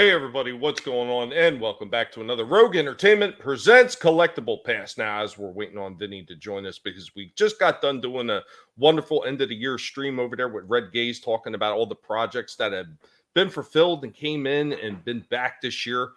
Hey everybody, what's going on? And welcome back to another Rogue Entertainment presents Collectable Past. Now, as we're waiting on Vinnie to join us because we just got done doing a wonderful end of the year stream over there with Red Gaze talking about all the projects that have been fulfilled and came in and been back this year.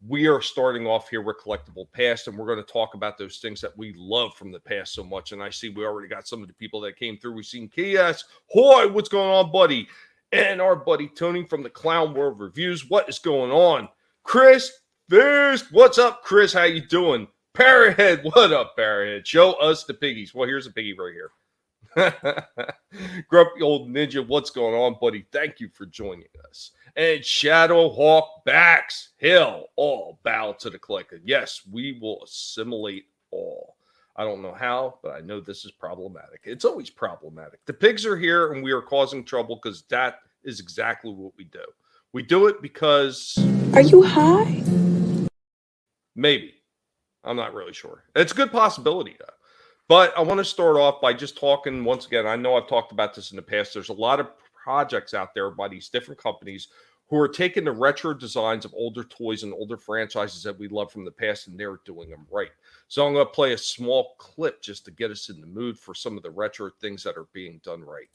We are starting off here with Collectable Past, and we're going to talk about those things that we love from the past so much. And I see we already got some of the people that came through. We've seen Kias. Hoy, what's going on, buddy? And our buddy Tony from the Clown World Reviews. What is going on? Chris Fierce, what's up, Chris? How you doing? Parrothead, what up, Parrothead? Show us the piggies. Well, here's a piggy right here. Grumpy old ninja, what's going on, buddy? Thank you for joining us. And Shadowhawk Backs, Hill, all bow to the collective. Yes, we will assimilate all. I don't know how, but I know this is problematic. It's always problematic. The pigs are here, and we are causing trouble because that is exactly what we do. We do it because... Are you high? Maybe. I'm not really sure. It's a good possibility, though. But I want to start off by just talking, once again, I know I've talked about this in the past. There's a lot of projects out there by these different companies who are taking the retro designs of older toys and older franchises that we love from the past, and they're doing them right. So I'm going to play a small clip just to get us in the mood for some of the retro things that are being done right.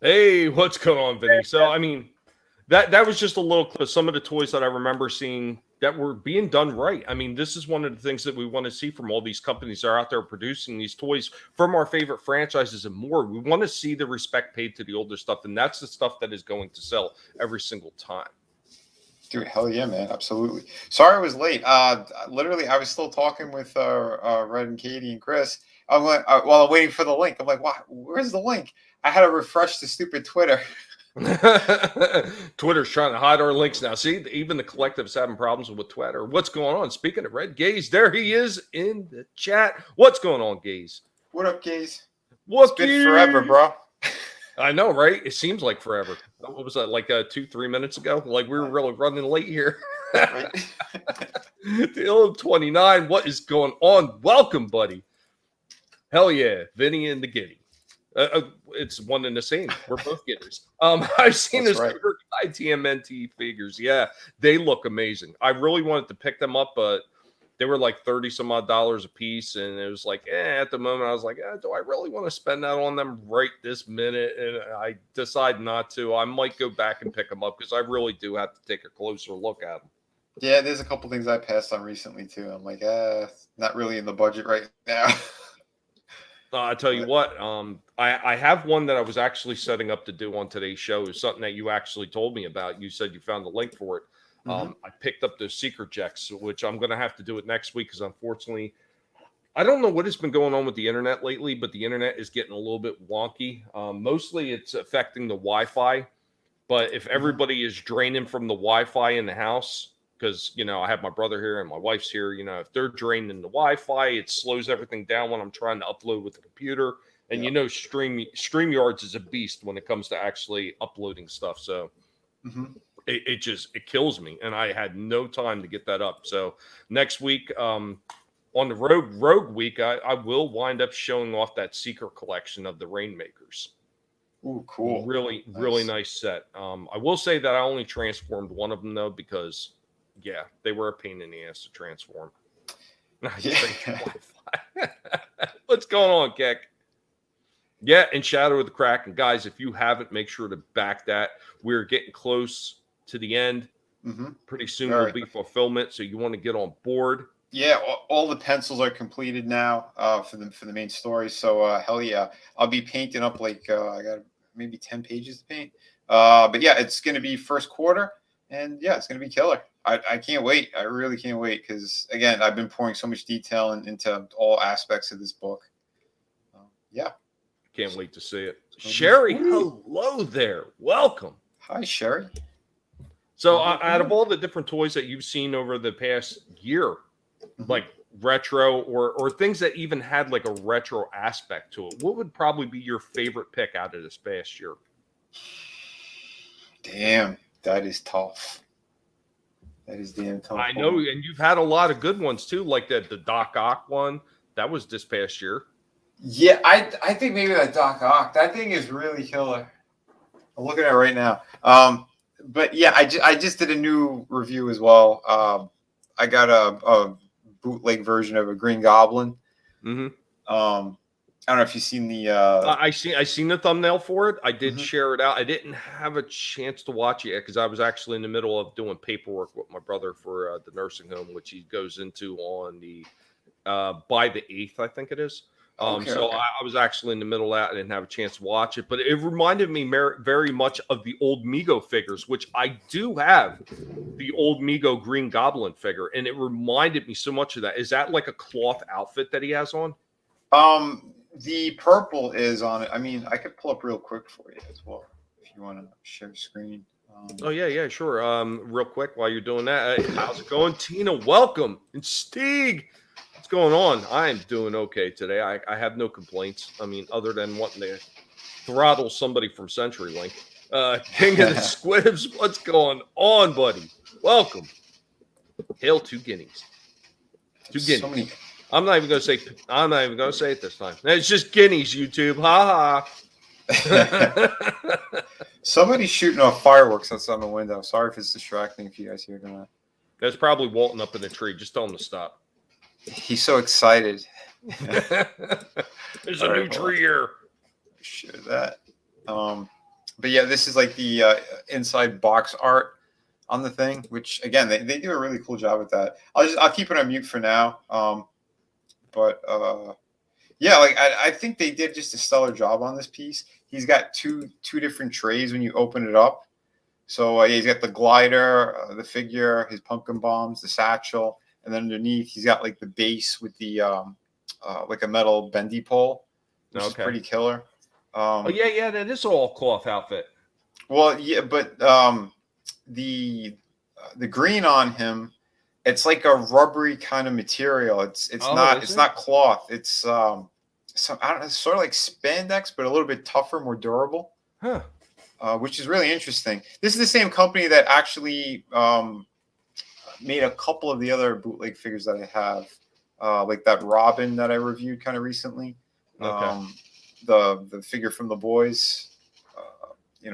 Hey, what's going on, Vinnie? So, I mean, that was just a little clip of some of the toys that I remember seeing that were being done right. I mean, this is one of the things that we want to see from all these companies that are out there producing these toys from our favorite franchises and more. We want to see the respect paid to the older stuff, and that's the stuff that is going to sell every single time. Dude, hell yeah, man. Absolutely. Sorry I was late. Literally, I was still talking with Red and Katie and Chris. I'm like, while I'm waiting for the link. I'm like, wow, where's the link? I had to refresh the stupid Twitter. Twitter's trying to hide our links now. See, even the collective's having problems with Twitter. What's going on? Speaking of Red Gaze, there he is in the chat. What's going on, Gaze? What up, Gaze? What's It's been forever, bro. I know, right? It seems like forever. What was that, like 2-3 minutes ago? Like we were really running late here. Right. The 29. What is going on? Welcome, buddy. Hell yeah, Vinnie and the Giddy. It's one and the same. We're both getters. I've seen That's this right. ITMNT figures. Yeah, they look amazing. I really wanted to pick them up, but they were like $30 some odd a piece, and it was like, at the moment, I was like, do I really want to spend that on them right this minute? And I decided not to. I might go back and pick them up because I really do have to take a closer look at them. Yeah, there's a couple things I passed on recently too. I'm like, not really in the budget right now. I tell you what, I have one that I was actually setting up to do on today's show. Is something that you actually told me about. You said you found the link for it. I picked up those secret jacks, which I'm going to have to do it next week because unfortunately, I don't know what has been going on with the internet lately, but the internet is getting a little bit wonky. Mostly it's affecting the Wi-Fi, but if everybody is draining from the Wi-Fi in the house, because, you know, I have my brother here and my wife's here, you know, if they're draining the Wi-Fi, it slows everything down when I'm trying to upload with the computer. And, you know, StreamYards is a beast when it comes to actually uploading stuff. So it kills me, and I had no time to get that up. So next week, on the Rogue Week, I will wind up showing off that Secret collection of the Rainmakers. Ooh, cool. Really nice set. I will say that I only transformed one of them though, because yeah, they were a pain in the ass to transform. What's going on, Keck? Yeah, and Shadow of the Kraken, guys. If you haven't, make sure to back that. We're getting close to the end. Pretty soon will be fulfillment, so you want to get on board. Yeah, all the pencils are completed now for the main story. So hell yeah, I'll be painting up like I got maybe 10 pages to paint. But yeah, it's going to be first quarter, and yeah, it's going to be killer. I can't wait. I really can't wait because again, I've been pouring so much detail into all aspects of this book. Yeah. Can't wait to see it. Sherry, hello there. Welcome. Hi, Sherry. So out of all the different toys that you've seen over the past year, like retro or things that even had like a retro aspect to it, what would probably be your favorite pick out of this past year? Damn, that is tough. That is damn tough. I know, and you've had a lot of good ones too, like the Doc Ock one. That was this past year. Yeah, I think maybe that Doc Ock. That thing is really killer. I'm looking at it right now. But yeah, I just did a new review as well. I got a bootleg version of a Green Goblin. I don't know if you've seen the. I seen the thumbnail for it. I did share it out. I didn't have a chance to watch it yet because I was actually in the middle of doing paperwork with my brother for the nursing home, which he goes into on the by the 8th, I think it is. So I was actually in the middle of that. I didn't have a chance to watch it, but it reminded me very much of the old Mego figures, which I do have the old Mego Green Goblin figure, and it reminded me so much of that. Is that like a cloth outfit that he has on? The purple is on it. I mean, I could pull up real quick for you as well if you want to share screen. Oh yeah, sure. Real quick while you're doing that, how's it going, Tina? Welcome, and Steeg. What's going on? I am doing okay today. I have no complaints. I mean, other than wanting to throttle somebody from CenturyLink. King of the Squibs, what's going on, buddy? Welcome. Hail to Guineas. To Guineas. So many... I'm not even going to say it this time. It's just Guineas, YouTube. Ha ha. Somebody's shooting off fireworks outside the window. Sorry if it's distracting if you guys hear that. That's probably Walton up in the tree. Just tell him to stop. He's so excited. There's a new tree here. Share that. But yeah, this is like the inside box art on the thing, which again they do a really cool job with that. I'll keep it on mute for now. But yeah, like I think they did just a stellar job on this piece. He's got two different trays when you open it up. So yeah, he's got the glider, the figure, his pumpkin bombs, the satchel. And then underneath, he's got like the base with the like a metal bendy pole, which is pretty killer. Oh yeah, that is all cloth outfit. Well, yeah, but the green on him, it's like a rubbery kind of material. It's not cloth. It's I don't know, sort of like spandex, but a little bit tougher, more durable. Huh. Which is really interesting. This is the same company that actually made a couple of the other bootleg figures that I have, like that Robin that I reviewed kind of recently. The figure from The Boys,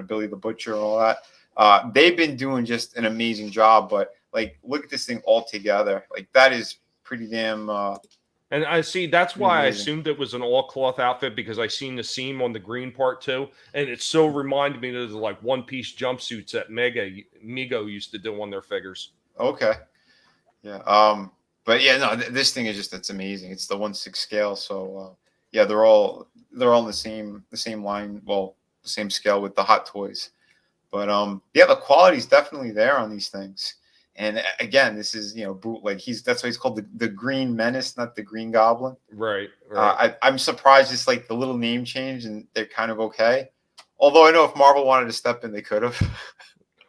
Billy the Butcher and all that. They've been doing just an amazing job, but like, look at this thing all together. Like, that is pretty damn. And I see that's why I assumed it was an all cloth outfit, because I seen the seam on the green part too, and it so reminded me of the like one piece jumpsuits that Mego used to do on their figures. Okay. Yeah. But yeah, no, this thing is just, it's amazing. It's the 1/6 scale. So yeah, they're all in the same line. Well, the same scale with the Hot Toys. But yeah, the quality's definitely there on these things. And again, this is, bootleg. That's why he's called the Green Menace, not the Green Goblin. Right. I'm surprised it's like the little name change and they're kind of okay. Although I know if Marvel wanted to step in, they could have.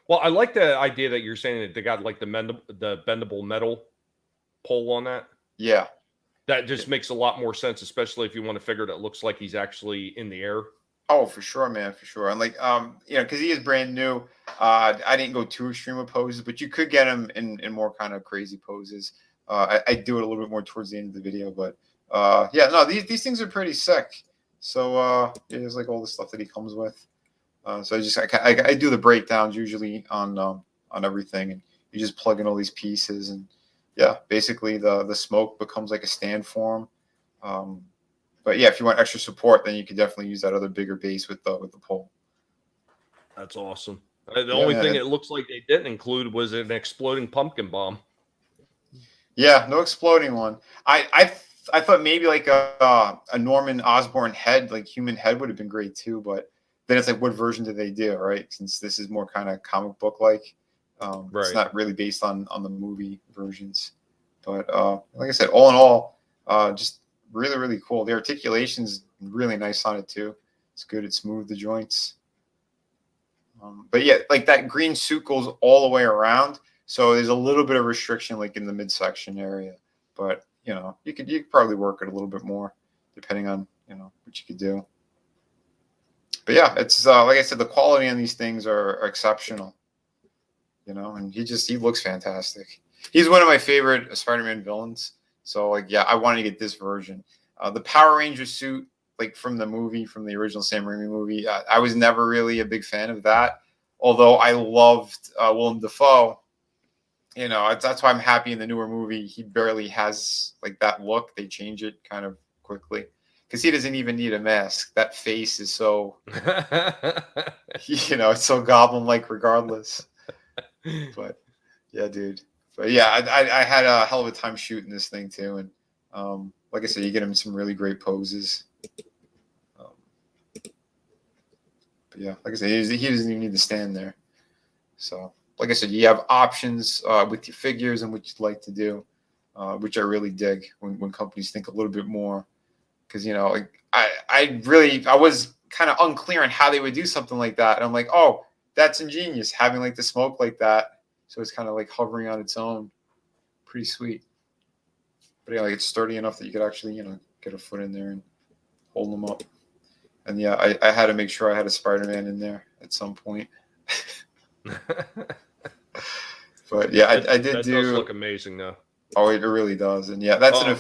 Well, I like the idea that you're saying that they got like the bendable metal pole on that. Yeah. That just makes a lot more sense, especially if you want to figure that looks like he's actually in the air. Oh, for sure, man, for sure. And like, because he is brand new. I didn't go too extreme with poses, but you could get him in more kind of crazy poses. I do it a little bit more towards the end of the video, but yeah, no, these things are pretty sick. So there's like all the stuff that he comes with. So I do the breakdowns usually on everything, and you just plug in all these pieces, and yeah, basically the smoke becomes like a stand for him. But yeah, if you want extra support, then you could definitely use that other bigger base with the pole. That's awesome. The only thing it looks like they didn't include was an exploding pumpkin bomb. Yeah, no exploding one. I thought maybe like a Norman Osborn head, like human head, would have been great too. But then it's like, what version did they do, right? Since this is more kind of comic book like, it's not really based on the movie versions. But like I said, all in all, just really, really cool. The articulation's really nice on it too. It's good. It's smooth, the joints. But yeah, like that green suit goes all the way around. So there's a little bit of restriction like in the midsection area. But, you could probably work it a little bit more depending on, what you could do. But yeah, it's like I said, the quality on these things are exceptional. And he looks fantastic. He's one of my favorite Spider-Man villains. So like, yeah, I wanted to get this version. The Power Ranger suit, like from the original Sam Raimi movie, I was never really a big fan of that. Although I loved Willem Dafoe. That's why I'm happy in the newer movie. He barely has like that look. They change it kind of quickly because he doesn't even need a mask. That face is so, it's so Goblin-like regardless. But yeah, dude. But yeah, I had a hell of a time shooting this thing too, and like I said, you get him in some really great poses. But yeah, like I said, he doesn't even need to stand there. So, like I said, you have options with your figures and what you'd like to do, which I really dig when companies think a little bit more. Because like I was kind of unclear on how they would do something like that, and I'm like, oh, that's ingenious, having like the smoke like that. So it's kind of like hovering on its own. Pretty sweet. But yeah, like it's sturdy enough that you could actually, get a foot in there and hold them up. And yeah, I had to make sure I had a Spider-Man in there at some point. But yeah, I did that do. Does look amazing though. Oh, it really does. And yeah, that's the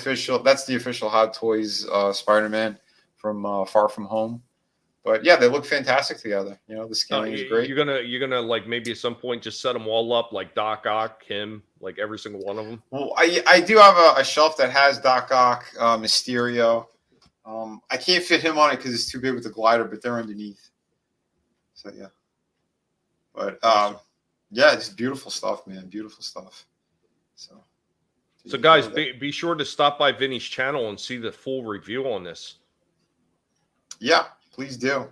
official Hot Toys Spider-Man from Far From Home. But yeah, they look fantastic together. The scaling is great. You're gonna like maybe at some point just set them all up like Doc Ock, him, like every single one of them. Well, I do have a shelf that has Doc Ock, Mysterio. I can't fit him on it because it's too big with the glider, but they're underneath. So yeah. But awesome. Yeah, it's beautiful stuff, man. Beautiful stuff. So guys, be sure to stop by Vinnie's channel and see the full review on this. Yeah, please do.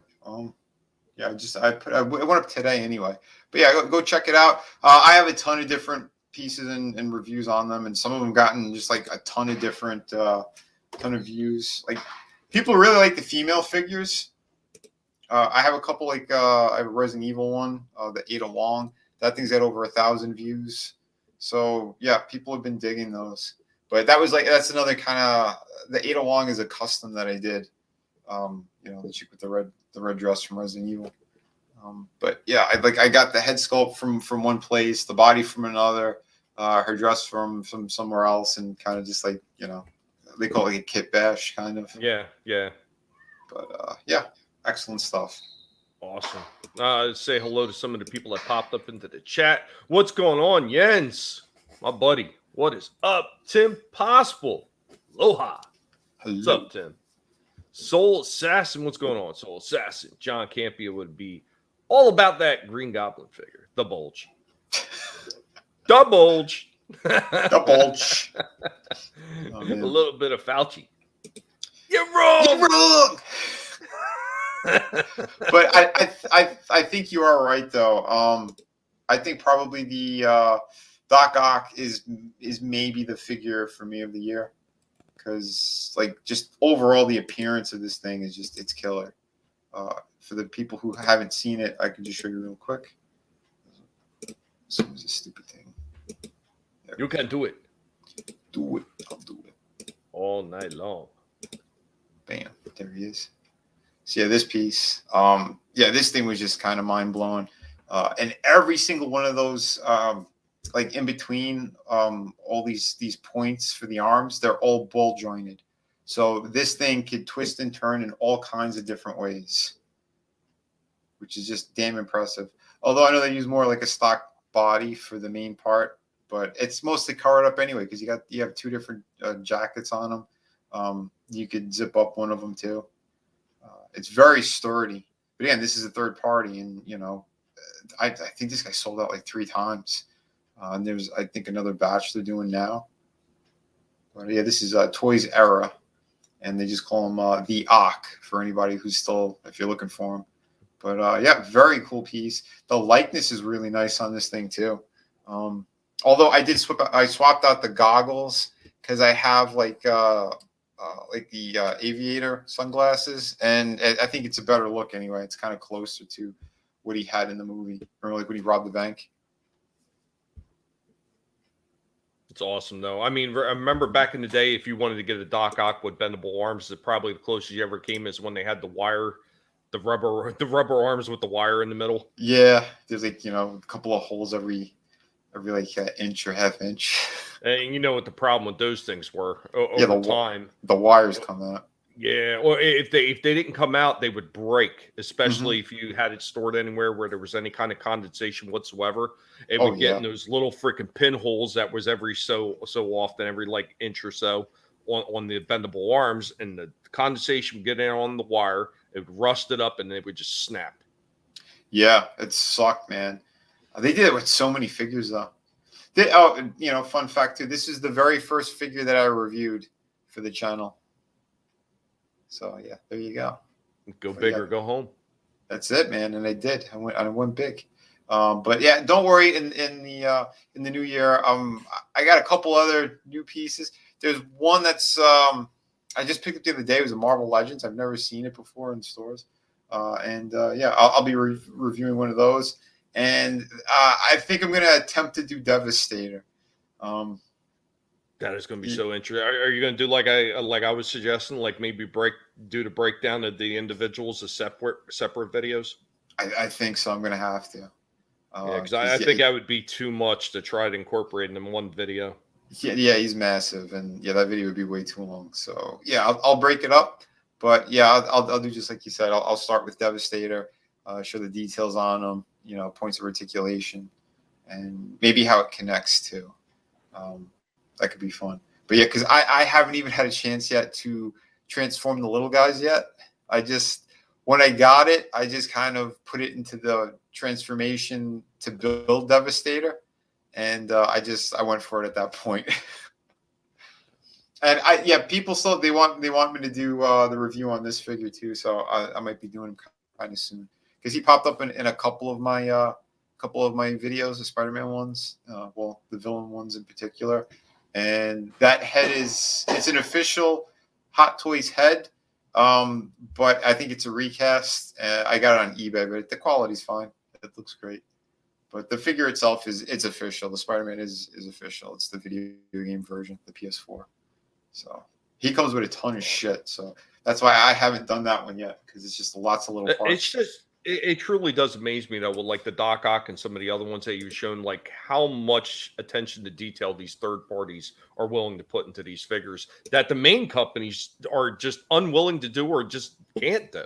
Yeah, I went up today anyway. But yeah, go check it out. I have a ton of different pieces and reviews on them, and some of them gotten just like a ton of different ton of views. Like people really like the female figures. I have a couple like I have a Resident Evil one, the Ada Wong. That thing's got over 1,000 views. So yeah, people have been digging those. But that's another kind of, the Ada Wong is a custom that I did. The chick with the red dress from Resident Evil. But yeah, I got the head sculpt from one place, the body from another, her dress from somewhere else, and kind of just like they call it like a kit bash kind of. Yeah. But yeah, excellent stuff. Awesome. Say hello to some of the people that popped up into the chat. What's going on, Jens? My buddy. What is up, Tim Possible? Aloha. Hello. What's up, Tim? Soul Assassin. What's going on, Soul Assassin? John Campia would be all about that Green Goblin figure. The bulge. The bulge. The bulge. Oh, a little bit of Fauci. You're wrong. You're wrong. But I think you are right though. I think probably the Doc Ock is maybe the figure for me of the year, because like just overall the appearance of this thing is just, it's killer. For the people who haven't seen it, I can just show you real quick. This was a stupid thing. You can do it. Do it. I'll do it all night long. Bam. There he is. So yeah, this piece, yeah, this thing was just kind of mind blowing. And every single one of those, like in between all these points for the arms, they're all ball jointed. So this thing could twist and turn in all kinds of different ways, which is just damn impressive. Although I know they use more like a stock body for the main part, but it's mostly covered up anyway because you have two different jackets on them. You could zip up one of them too. It's very sturdy. But again, this is a third party, and you know, I think this guy sold out like 3 times. And there's, I think, another batch they're doing now. But yeah, this is Toys Era, and they just call him the Ock for anybody who's still, if you're looking for him. But yeah, very cool piece. The likeness is really nice on this thing too. Although I swapped out the goggles because I have like the Aviator sunglasses, and I think it's a better look anyway. It's kind of closer to what he had in the movie, or like when he robbed the bank. It's awesome, though. I mean, I remember back in the day, if you wanted to get a Doc Ock with bendable arms, probably the closest you ever came is when they had the wire, the rubber arms with the wire in the middle. Yeah, there's like, you know, a couple of holes every like inch or half inch. And you know what the problem with those things were over time. The wires come out. Yeah, or if they didn't come out, they would break, especially if you had it stored anywhere where there was any kind of condensation whatsoever. It would get in those little freaking pinholes that was every so often, every like inch or so on the bendable arms, and the condensation would get in on the wire. It would rust it up, and it would just snap. Yeah, it sucked, man. They did it with so many figures, though. You know, fun fact too. This is the very first figure that I reviewed for the channel. So yeah, there you go. Go big or go home. That's it, man. And I did. I went big. But yeah, don't worry. In the new year, I got a couple other new pieces. There's one that's I just picked up the other day. It was a Marvel Legends. I've never seen it before in stores. Yeah, I'll be reviewing one of those. And I think I'm going to attempt to do Devastator. That is going to be so interesting. Are you going to do like I was suggesting, like maybe do the breakdown of the individuals as separate videos? I think so. I'm going to have to. Yeah, because I think that would be too much to try to incorporate in one video. Yeah, he's massive, and yeah, that video would be way too long. So yeah, I'll break it up, but yeah, I'll do just like you said. I'll start with Devastator, show the details on him, you know, points of articulation, and maybe how it connects too. That could be fun. But yeah, because I haven't even had a chance yet to transform the little guys yet. When I got it, I just kind of put it into the transformation to build Devastator. And I went for it at that point. And people still, they want me to do the review on this figure too. So I might be doing him kind of soon. Because he popped up in a couple of my videos, the Spider-Man ones. Well, the villain ones in particular. And that head it's an official Hot Toys head, but I think it's a recast. I got it on eBay, but the quality's fine. It looks great. But the figure itself it's official. The Spider-Man is official. It's the video game version, the PS4. So he comes with a ton of shit. So that's why I haven't done that one yet, because it's just lots of little parts. It's just it truly does amaze me though, with like the Doc Ock and some of the other ones that you've shown, like how much attention to detail these third parties are willing to put into these figures that the main companies are just unwilling to do or just can't do.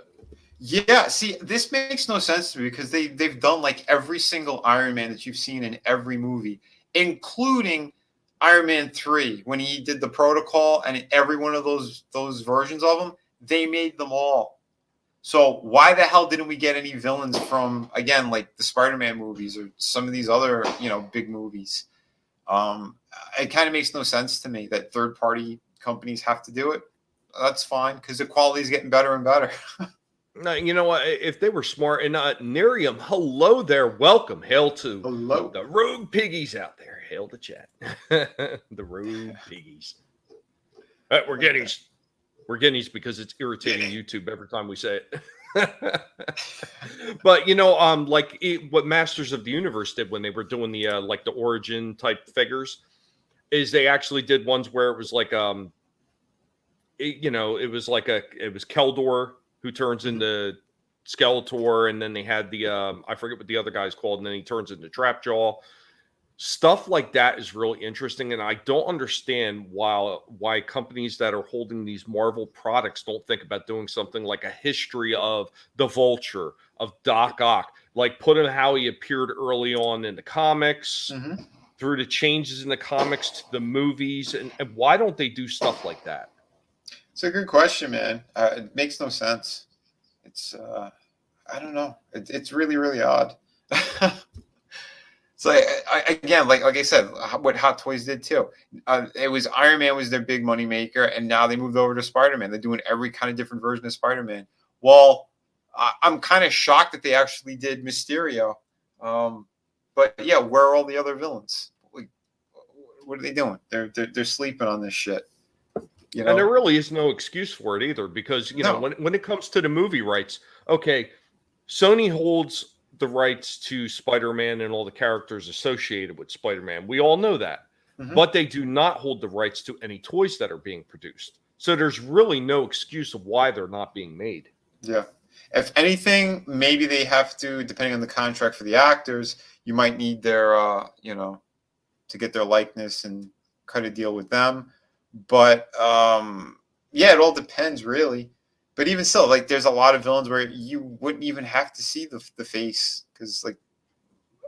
Yeah, see, this makes no sense to me, because they've done like every single Iron Man that you've seen in every movie, including Iron Man 3 when he did the protocol, and every one of those versions of them, they made them all. So why the hell didn't we get any villains from, again, like the Spider-Man movies or some of these other, you know, big movies? It kind of makes no sense to me that third-party companies have to do it. That's fine, because the quality is getting better and better. No, you know what? If they were smart, and Nerium, hello there, welcome, hail to the rogue piggies out there, hail to chat, the rogue piggies. We're getting these because it's irritating YouTube every time we say it. But you know, what Masters of the Universe did when they were doing the like the origin type figures, is they actually did ones where it was like it was Keldor. who turns into Skeletor, and then they had the I forget what the other guy's called, and then he turns into Trapjaw. Stuff like that is really interesting, and I don't understand why companies that are holding these Marvel products don't think about doing something like a history of the Vulture, of Doc Ock, like put him how he appeared early on in the comics, through the changes in the comics to the movies, and why don't they do stuff like that? It's a good question, man. It makes no sense. It's I don't know. It's really, really odd. So again, like I said, what Hot Toys did too. It was Iron Man was their big money maker, and now they moved over to Spider-Man. They're doing every kind of different version of Spider-Man. Well, I'm kind of shocked that they actually did Mysterio. But yeah, where are all the other villains? Like, what are they doing? They're sleeping on this shit. You know? And there really is no excuse for it either, because you know when it comes to the movie rights, okay, Sony holds the rights to Spider-Man and all the characters associated with Spider-Man. We all know that. But they do not hold the rights to any toys that are being produced. So there's really no excuse of why they're not being made. Yeah. If anything, maybe they have to, depending on the contract for the actors, you might need their, to get their likeness and cut a deal with them. But, yeah, it all depends, really. But even still, like, there's a lot of villains where you wouldn't even have to see the face. Because, like,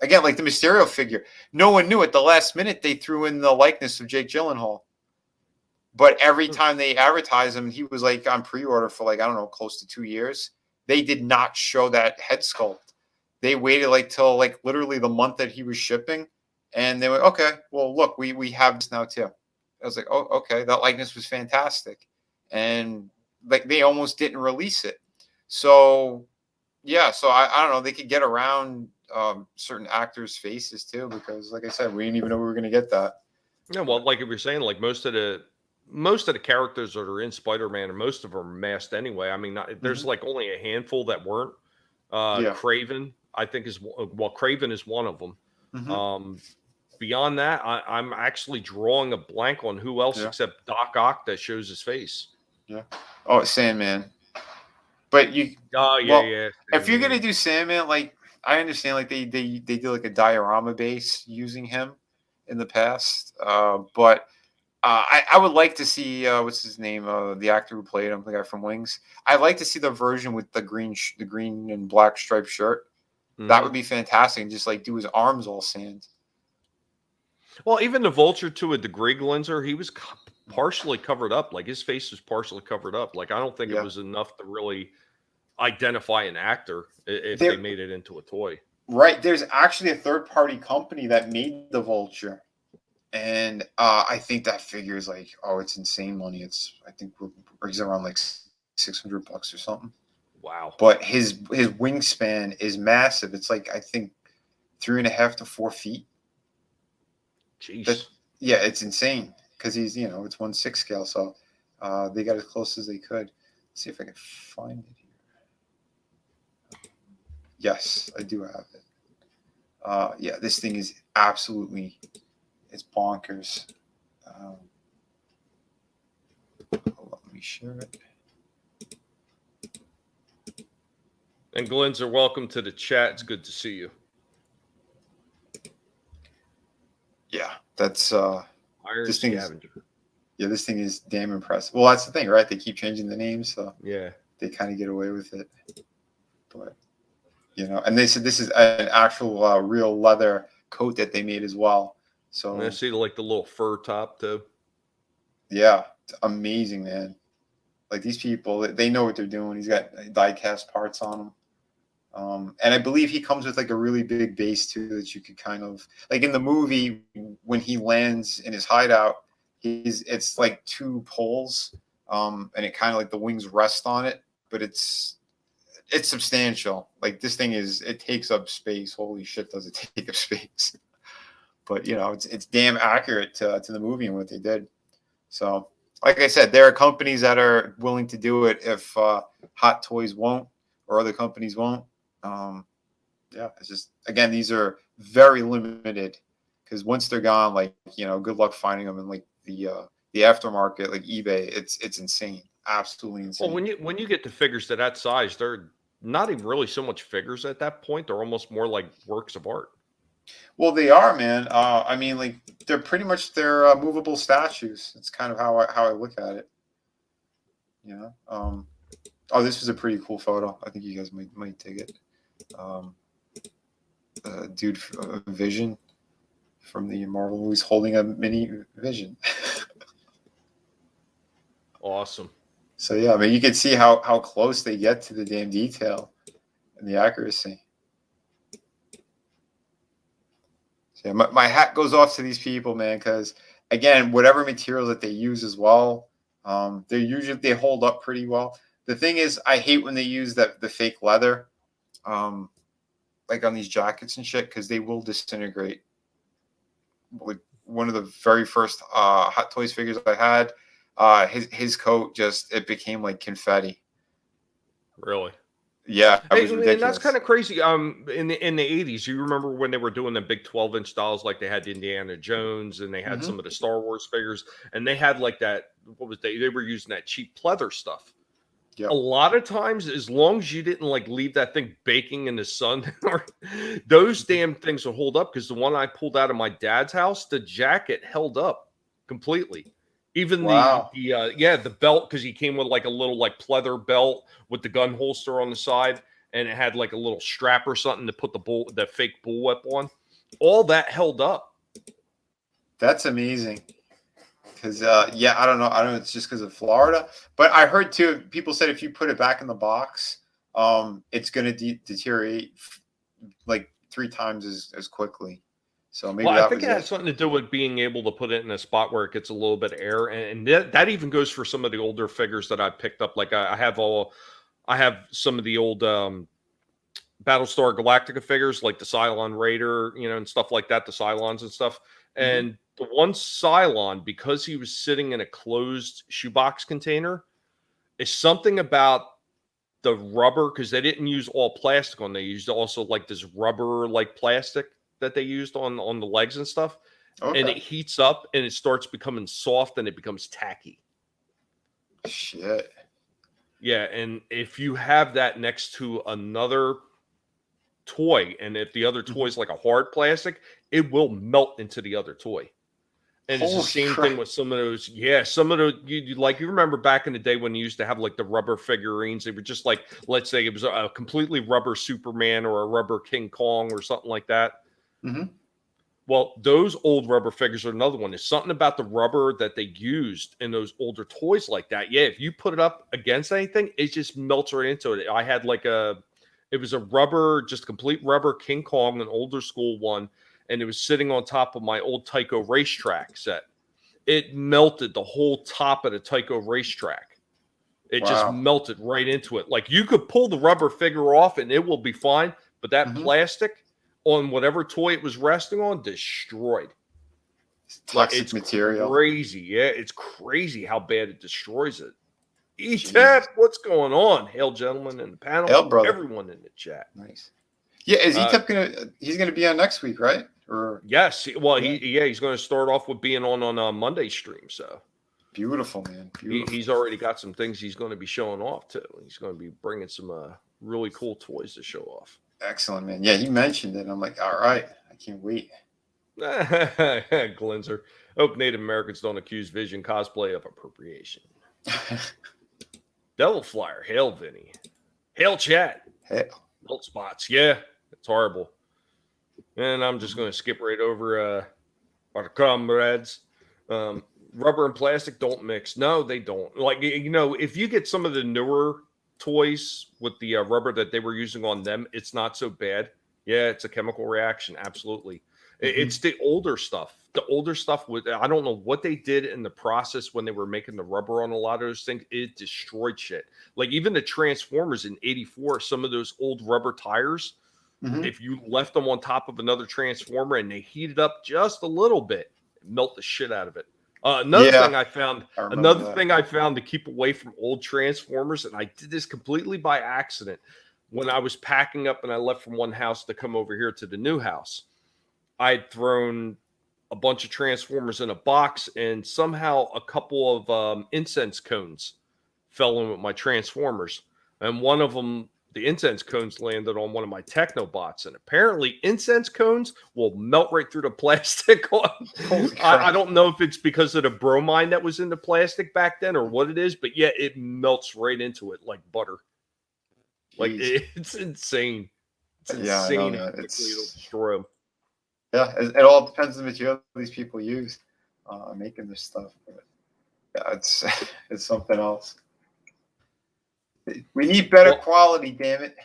again, like the Mysterio figure, no one knew at the last minute they threw in the likeness of Jake Gyllenhaal. But every time they advertised him, he was, like, on pre-order for, like, I don't know, close to 2 years. They did not show that head sculpt. They waited, like, till, like, literally the month that he was shipping. And they went, okay, well, look, we have this now, too. I was like, oh, okay, that likeness was fantastic. And like they almost didn't release it. So yeah, so I don't know, they could get around certain actors' faces too, because like I said, we didn't even know we were gonna get that. Yeah, well, like you were saying, like most of the characters that are in Spider-Man, and most of them are masked anyway. I mean, there's like only a handful that weren't. Craven, I think Craven is one of them. Beyond that, I'm actually drawing a blank on who else except Doc Ock that shows his face. Yeah. Oh, Sandman. But you. Oh yeah. If you're gonna do Sandman, like I understand, like they did like a diorama base using him in the past, but I would like to see what's his name, the actor who played him, the guy from Wings. I'd like to see the version with the green and black striped shirt. That would be fantastic, and just like do his arms all sand. Well, even the Vulture to a degree, Glenzer, he was partially covered up. Like his face was partially covered up. Like I don't think it was enough to really identify an actor if they made it into a toy. Right. There's actually a third-party company that made the Vulture, and I think that figure is like, it's insane money. I think he's around like $600 or something. Wow. But his wingspan is massive. It's like I think 3.5 to 4 feet. Jeez. Yeah, it's insane because he's, it's 1/6 scale. So they got as close as they could. Let's see if I can find it here. Yes, I do have it. Yeah, this thing is absolutely, it's bonkers. Hold on, let me share it. And Glenzer, welcome to the chat. It's good to see you. Yeah, that's Iron this thing Scavenger. This thing is damn impressive. Well, that's the thing, right? They keep changing the names, so yeah, they kind of get away with it. But and they said this is an actual real leather coat that they made as well. So and I see like the little fur top too. Yeah, it's amazing, man. Like these people, they know what they're doing. He's got die-cast parts on him. And I believe he comes with like a really big base too that you could kind of like in the movie when he lands in his hideout, it's like 2 poles, and it kind of like the wings rest on it, but it's substantial. Like this thing it takes up space. Holy shit, does it take up space? But it's damn accurate to the movie and what they did. So like I said, there are companies that are willing to do it if Hot Toys won't or other companies won't. It's just, again, these are very limited because once they're gone, like, good luck finding them in like the aftermarket, like eBay. It's insane. absolutely Well, insane. when you get to figures to that size, they're not even really so much figures at that point. They're almost more like works of art. Well, they are, man. I mean, like they're pretty much movable statues. It's kind of how I look at it. You know. Oh, this was a pretty cool photo. I think you guys might dig it. Dude, Vision from the Marvel movies holding a mini Vision. Awesome. So yeah, I mean, you can see how close they get to the damn detail and the accuracy. So yeah, my hat goes off to these people, man, because again, whatever materials that they use as well, they hold up pretty well. The thing is, I hate when they use the fake leather, like on these jackets and shit, because they will disintegrate. Like one of the very first Hot Toys figures I had, his coat it became like confetti. Really? Yeah, that was And that's ridiculous. kind of crazy. In the 80s, you remember when they were doing the big 12-inch dolls, like they had the Indiana Jones and they had some of the Star Wars figures, and they had like that. What was they were using that cheap pleather stuff. Yep. A lot of times, as long as you didn't like leave that thing baking in the sun, those damn things will hold up. Because the one I pulled out of my dad's house, the jacket held up completely. Even Wow. the belt, because he came with like a little like pleather belt with the gun holster on the side, and it had like a little strap or something to put the fake bullwhip on. All that held up. That's amazing. Because yeah, I don't know. It's just because of Florida, but I heard too. People said if you put it back in the box, it's going to deteriorate like 3 times as quickly. So maybe Well, I that think was it has it. something to do with being able to put it in a spot where it gets a little bit of air, and that even goes for some of the older figures that I picked up. Like I have some of the old Battlestar Galactica figures, like the Cylon Raider, and stuff like that, the Cylons and stuff. And the one Cylon, because he was sitting in a closed shoebox container, is something about the rubber, because they didn't use all plastic on. They used also like this rubber like plastic that they used on the legs and stuff, and it Okay. heats up and it starts becoming soft and it becomes tacky. Shit. Yeah, and if you have that next to another toy, and if the other toy is like a hard plastic, it will melt into the other toy. And it's the Holy same crap. thing with some of those. Yeah, some of those you remember back in the day when you used to have like the rubber figurines. They were just like, let's say it was a completely rubber Superman or a rubber King Kong or something like that. Well, those old rubber figures are another one. There's something about the rubber that they used in those older toys like that. Yeah, if you put it up against anything, it just melts right into it. I had it was a rubber, just complete rubber King Kong, an older school one, and it was sitting on top of my old Tyco racetrack set. It melted the whole top of the Tyco racetrack. It just Wow. melted right into it. Like you could pull the rubber figure off and it will be fine, but that plastic on whatever toy it was resting on destroyed. Like Toxic it's material. crazy. Yeah, it's crazy how bad it destroys it. ETAP, what's going on? Hail, gentlemen in the panel. Hail, brother. Everyone in the chat. Nice. Yeah, is ETAP he's gonna be on next week, right? Or yes. Well, he's going to start off with being on a Monday stream. So beautiful, man. Beautiful. He's already got some things he's going to be showing off too. He's going to be bringing some really cool toys to show off. Excellent, man. Yeah, he mentioned it. I'm like, all right, I can't wait. Glenzer. Hope Native Americans don't accuse Vision cosplay of appropriation. Devil Flyer. Hail, Vinnie. Hail, chat. Hail. Melt spots. Yeah, it's horrible. And I'm just going to skip right over our comrades. Rubber and plastic don't mix. No, they don't. Like, if you get some of the newer toys with the rubber that they were using on them, it's not so bad. Yeah, it's a chemical reaction. Absolutely. It's the older stuff. The older stuff, I don't know what they did in the process when they were making the rubber on a lot of those things. It destroyed shit. Like even the Transformers in '84, some of those old rubber tires, if you left them on top of another Transformer and they heated up just a little bit, melt the shit out of it. Another thing I found to keep away from old Transformers, and I did this completely by accident when I was packing up and I left from one house to come over here to the new house. I'd thrown a bunch of Transformers in a box, and somehow a couple of incense cones fell in with my Transformers, and one of them, the incense cones, landed on one of my Technobots, and apparently incense cones will melt right through the plastic. Holy crap. I don't know if it's because of the bromine that was in the plastic back then or what it is, but yeah, it melts right into it like butter. Like it's insane. It's Yeah, I know, insane how man. quickly it'll destroy them. Yeah, it all depends on the material these people use making this stuff. But yeah, it's something else. We need better quality, damn it.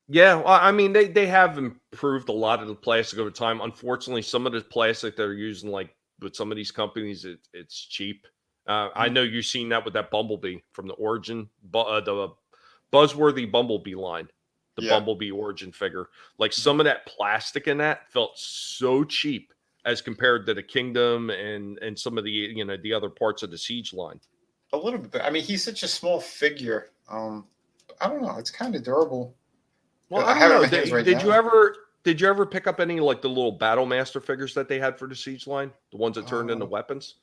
Yeah, well, I mean, they have improved a lot of the plastic over time. Unfortunately, some of the plastic they're using, like with some of these companies, it's cheap. I know you've seen that with that Bumblebee from the Origin, the Buzzworthy Bumblebee line, the Bumblebee Origin figure. Like some of that plastic in that felt so cheap as compared to the Kingdom and some of the the other parts of the Siege line. A little bit. I mean, he's such a small figure. I don't know. It's kind of durable. Well, I don't know. Did you ever pick up any like the little Battle Master figures that they had for the Siege line? The ones that turned into weapons?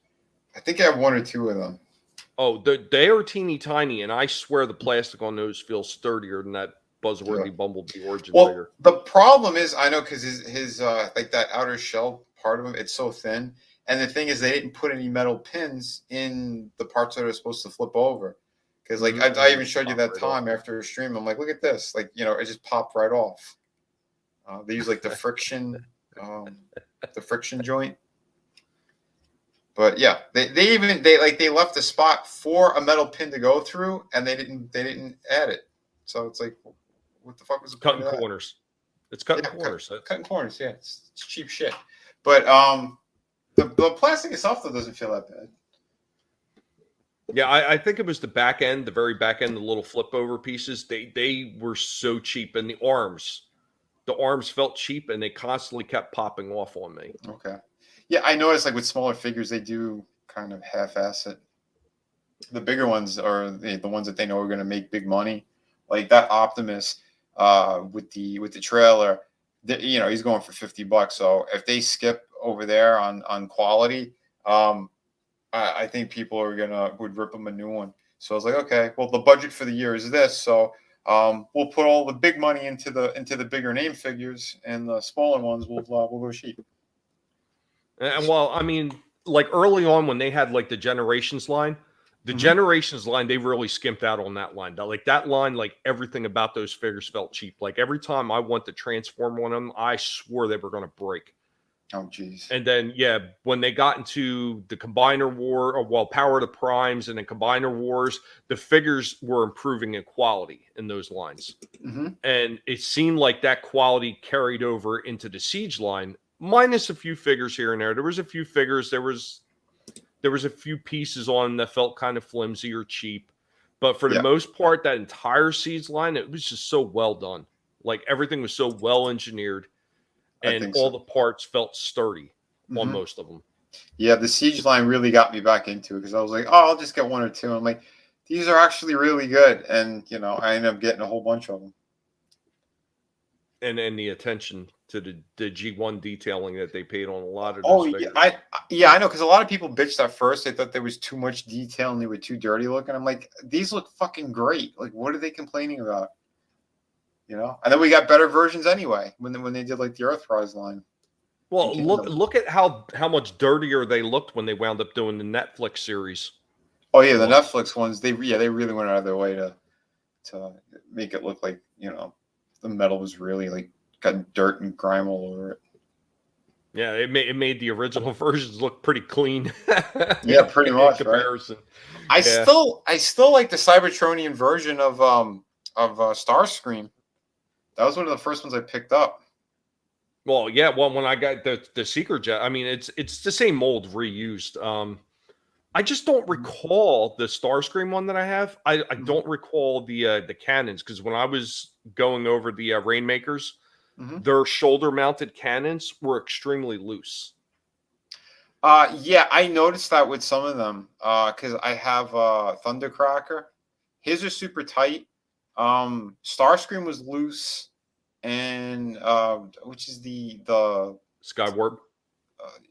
I think I have one or two of them. Oh, they are teeny tiny, and I swear the plastic on those feels sturdier than that Buzzworthy Bumblebee Origin figure. The problem is, I know because his like that outer shell part of him, it's so thin. And the thing is, they didn't put any metal pins in the parts that are supposed to flip over. Because like I even showed you that time after a stream. I'm like, look at this. Like, it just popped right off. They use like the friction joint. But yeah, they left a spot for a metal pin to go through, and they didn't add it. So it's like, what the fuck was the cutting corners? It's cutting corners. Cutting corners. Yeah, it's cheap shit. But the plastic itself though doesn't feel that bad. Yeah, I think it was the back end, the very back end, the little flip over pieces. They were so cheap, and the arms felt cheap, and they constantly kept popping off on me. Okay, yeah, I noticed like with smaller figures, they do kind of half-ass it. The bigger ones are the ones that they know are going to make big money, like that Optimus with the trailer. He's going for $50. So if they skip over there on quality, I think people would rip them a new one. So I was like, okay, well, the budget for the year is this, so we'll put all the big money into the bigger name figures, and the smaller ones we'll go cheap. And well, I mean, like early on when they had like the Generations line, Generations line, they really skimped out on that line. Like that line, like everything about those figures felt cheap. Like every time I went to transform one of them, I swore they were going to break. Oh, geez. And then, when they got into the Combiner War, Power of the Primes and then Combiner Wars, the figures were improving in quality in those lines. And it seemed like that quality carried over into the Siege line, minus a few figures here and there. There was a few figures. There was a few pieces on them that felt kind of flimsy or cheap. But for the most part, that entire Siege line, it was just so well done. Like everything was so well engineered. And all the parts felt sturdy on most of them. Yeah, the Siege line really got me back into it because I was like, oh, I'll just get one or two. I'm like, these are actually really good. And, I ended up getting a whole bunch of them. And the attention to the G1 detailing that they paid on a lot of those figures. I know, because a lot of people bitched at first. They thought there was too much detail and they were too dirty looking. I'm like, these look fucking great. Like, what are they complaining about? And then we got better versions anyway when they did like the Earthrise line. Well, look at how much dirtier they looked when they wound up doing the Netflix series. Oh yeah, the Netflix ones. They really went out of their way to make it look like the metal was really like got dirt and grime all over it. Yeah, it made the original versions look pretty clean. Yeah, pretty much. In comparison, right? I still like the Cybertronian version of Starscream. That was one of the first ones I picked up. Well, yeah. Well, when I got the Seeker Jet, I mean, it's the same mold reused. I just don't recall the Starscream one that I have. I don't recall the cannons, because when I was going over the Rainmakers, their shoulder-mounted cannons were extremely loose. Yeah, I noticed that with some of them because I have Thundercracker. His are super tight. Starscream was loose, and which is the Skywarp.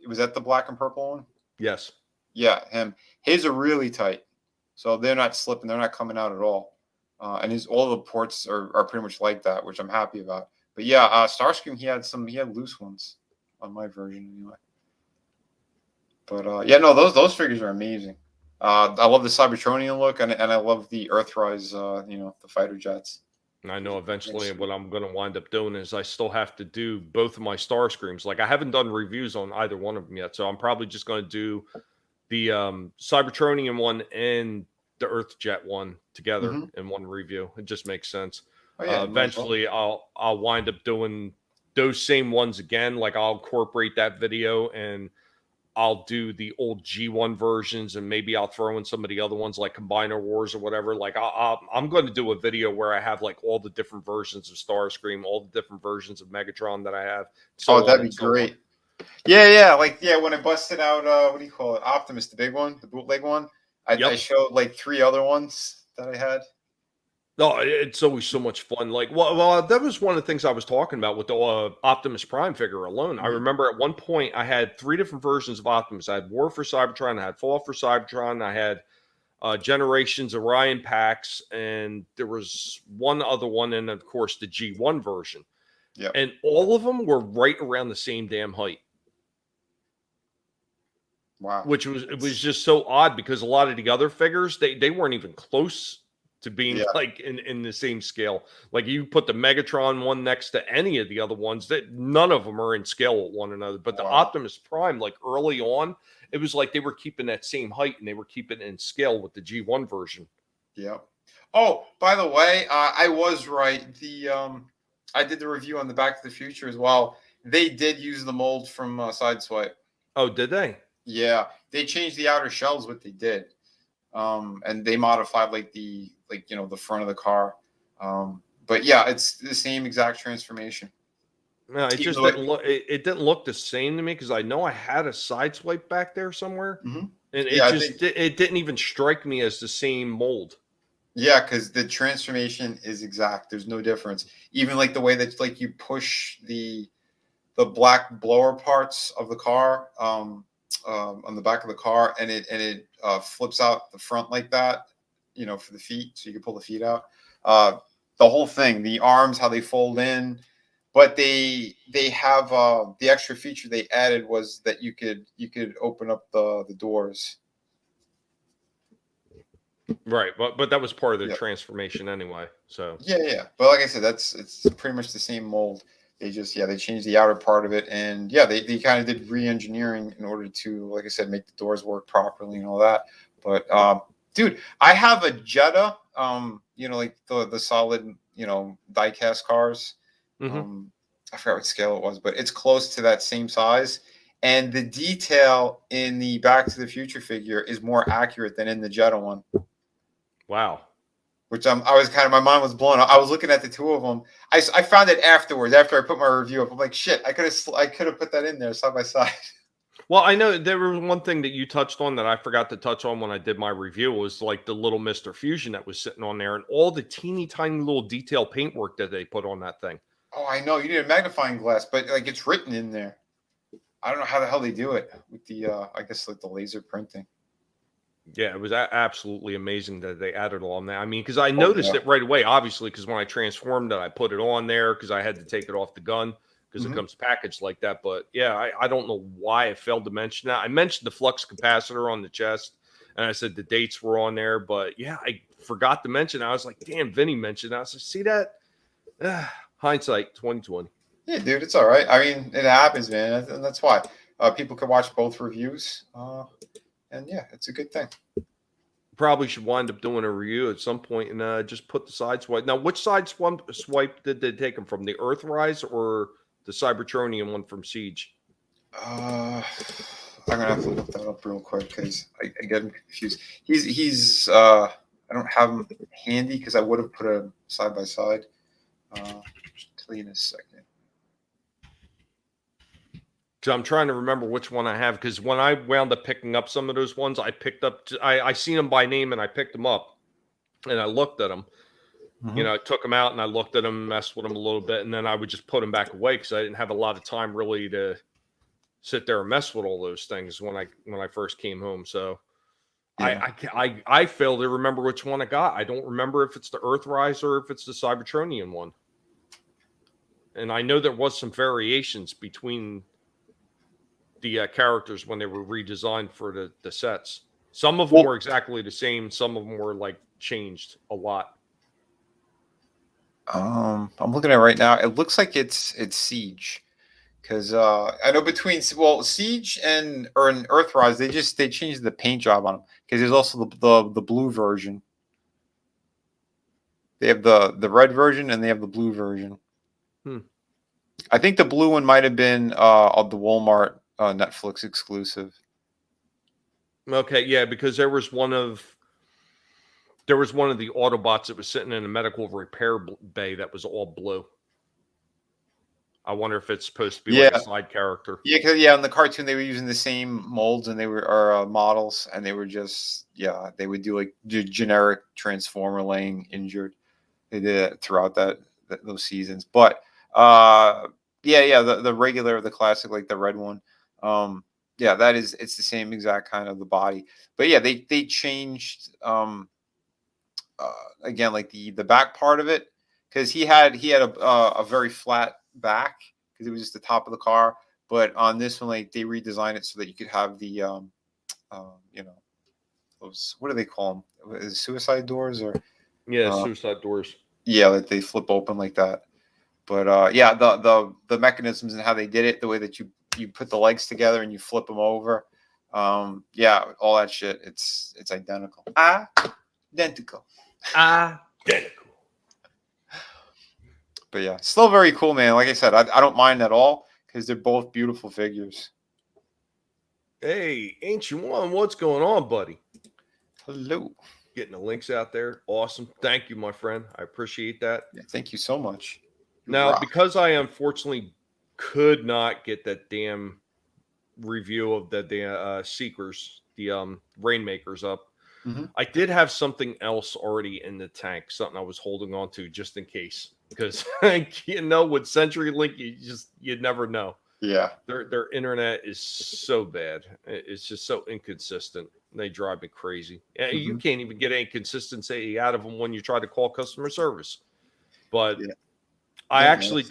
Was that the black and purple one? Yes. Yeah, him. His are really tight. so they're not slipping, they're not coming out at all. And all the ports are pretty much like that, which I'm happy about. But yeah, Starscream, he had loose ones on my version anyway. But yeah, no, those figures are amazing. I love the Cybertronian look, and I love the Earthrise, the fighter jets. And I know eventually what I'm going to wind up doing is I still have to do both of my Starscreams. Like I haven't done reviews on either one of them yet, so I'm probably just going to do the Cybertronian one and the Earthjet one together in one review. It just makes sense. Oh, yeah, eventually, I'll wind up doing those same ones again. Like I'll incorporate that video and I'll do the old G1 versions, and maybe I'll throw in some of the other ones like Combiner Wars or whatever. Like I'm going to do a video where I have like all the different versions of Starscream, all the different versions of Megatron that I have. So that'd be great. Yeah. When I busted out, what do you call it? Optimus, the big one, the bootleg one. I showed like 3 other ones that I had. No, it's always so much fun. Like, well, that was one of the things I was talking about with the Optimus Prime figure alone. I remember at one point I had 3 different versions of Optimus. I had War for Cybertron, I had Fall for Cybertron, I had Generations Orion packs, and there was one other one, and of course the G1 version. Yeah, and all of them were right around the same damn height. Wow, which was just so odd because a lot of the other figures they weren't even close to being like in the same scale. Like you put the Megatron one next to any of the other ones, that none of them are in scale with one another. But the Optimus Prime, like early on, it was like they were keeping that same height and they were keeping it in scale with the G1 version. Yeah. Oh, by the way, I was right. I did the review on the Back to the Future as well. They did use the mold from Sideswipe. Oh, did they? Yeah, they changed the outer shells. What they did, and they modified the front of the car. But yeah, it's the same exact transformation. No, it just didn't look. It didn't look the same to me because I know I had a Sideswipe back there somewhere, and it didn't even strike me as the same mold. Yeah, because the transformation is exact. There's no difference. Even like the way that like you push the black blower parts of the car on the back of the car, and it flips out the front like that, for the feet, so you can pull the feet out. The whole thing, the arms, how they fold in, but they have the extra feature they added was that you could open up the doors. Right, but that was part of the transformation anyway. So yeah. But like I said, it's pretty much the same mold. They just they changed the outer part of it, and they kind of did re-engineering in order to, like I said, make the doors work properly and all that. But dude, I have a Jetta, like the solid, die-cast cars. I forgot what scale it was, but it's close to that same size. And the detail in the Back to the Future figure is more accurate than in the Jetta one. Wow. Which I was kind of, my mind was blown. I was looking at the 2 of them. I found it afterwards, after I put my review up. I'm like, shit, I could have put that in there side by side. Well, I know there was one thing that you touched on that I forgot to touch on when I did my review was like the little Mr. Fusion that was sitting on there and all the teeny tiny little detail paintwork that they put on that thing. Oh, I know. You need a magnifying glass, but like it's written in there. I don't know how the hell they do it with the, I guess like the laser printing. Yeah, it was absolutely amazing that they added all that. I mean, because I noticed it right away, obviously, because when I transformed it, I put it on there because I had to take it off the gun because it comes packaged like that. But yeah, I don't know why I failed to mention that. I mentioned the flux capacitor on the chest, and I said the dates were on there. But yeah, I forgot to mention. I was like, damn, Vinnie mentioned that. I was like, see that? Hindsight 2020. Yeah, dude, it's all right. I mean, it happens, man, and that's why people can watch both reviews. And yeah, it's a good thing. Probably should wind up doing a review at some point and just put the Sideswipe. Now, which Sideswipe did they take them from? The Earthrise or the Cybertronian one from Siege? I'm gonna have to look that up real quick because I get him confused. He's I don't have him handy because I would have put him side by side. Tell you in a second. So I'm trying to remember which one I have because when I wound up picking up some of those ones, I picked up. I seen them by name and I picked them up, and I looked at them. I took them out and I looked at them, messed with them a little bit, and then I would just put them back away because I didn't have a lot of time really to sit there and mess with all those things when I first came home. So Yeah. I fail to remember which one I got. I don't remember if it's the Earthrise or if it's the Cybertronian one. And I know there was some variations between the characters when they were redesigned for the sets. Some of them were exactly the same. Some of them were like changed a lot. I'm looking at it right now. It looks like it's Siege, because I know between Siege and Earthrise, they changed the paint job on them, because there's also the blue version. They have the red version and they have the blue version. I think the blue one might have been of the Walmart Netflix exclusive. Okay, yeah, because there was one of the Autobots that was sitting in a medical repair bay that was all blue. I wonder if it's supposed to be like a side character. Yeah, because in the cartoon they were using the same molds and they were models, and they were just they would do like generic Transformer laying injured. They did it throughout those seasons, but the regular, the classic, like the red one, it's the same exact kind of the body, but they changed again, like the back part of it, because he had a very flat back because it was just the top of the car, but on this one, like, they redesigned it so that you could have the those, what do they call them? Is it suicide doors or suicide doors? Yeah, that they flip open like that. But the mechanisms and how they did it, the way that you put the legs together and you flip them over, all that shit, it's identical. Identical. Identical. But yeah, still very cool, man. Like I said, I don't mind at all because they're both beautiful figures. Hey, Ancient One, what's going on, buddy? Hello. Getting the links out there. Awesome. Thank you, my friend. I appreciate that. Yeah, thank you so much. Now, because I unfortunately could not get that damn review of the Seekers, the Rainmakers up, I did have something else already in the tank, something I was holding on to just in case. Because with CenturyLink, you'd never know. Yeah, their internet is so bad. It's just so inconsistent. They drive me crazy. You can't even get any consistency out of them when you try to call customer service. But I actually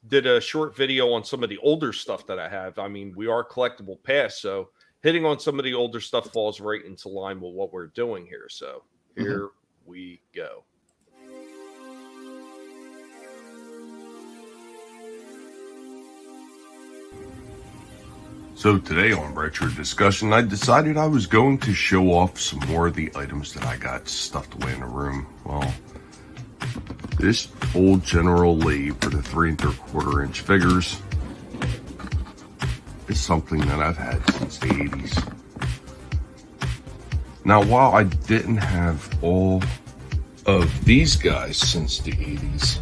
did a short video on some of the older stuff that I have. I mean, we are Collectable Past, so hitting on some of the older stuff falls right into line with what we're doing here. So here we go. So today on Retro Discussion, I decided I was going to show off some more of the items that I got stuffed away in the room. Well, this old General Lee for the 3 3/4 inch figures is something that I've had since the 80s. Now, while I didn't have all of these guys since the 80s,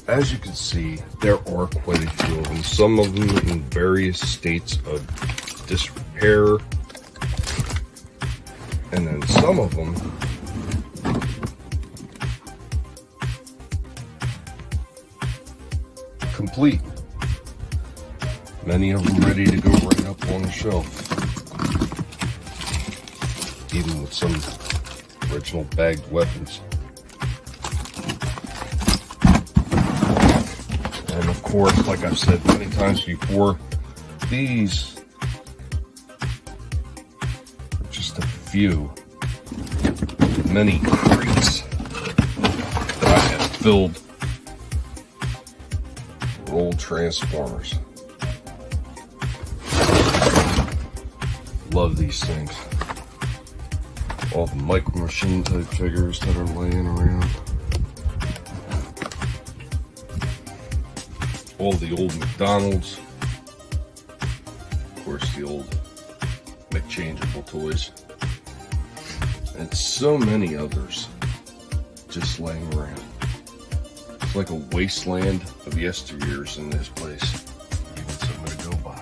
as you can see, there are quite a few of them, some of them in various states of disrepair, and then some of them complete. Many of them ready to go right up on the shelf, even with some original bagged weapons. And of course, like I've said many times before, these are just a few of many crates that I have filled with old Transformers. Love these things. All the Micro Machine type figures that are laying around. All the old McDonald's, of course the old McChangeable toys, and so many others just laying around. It's like a wasteland of yesteryears in this place. Even some of the GoBots.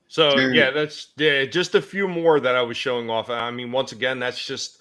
So yeah, that's just a few more that I was showing off. I mean, once again, that's just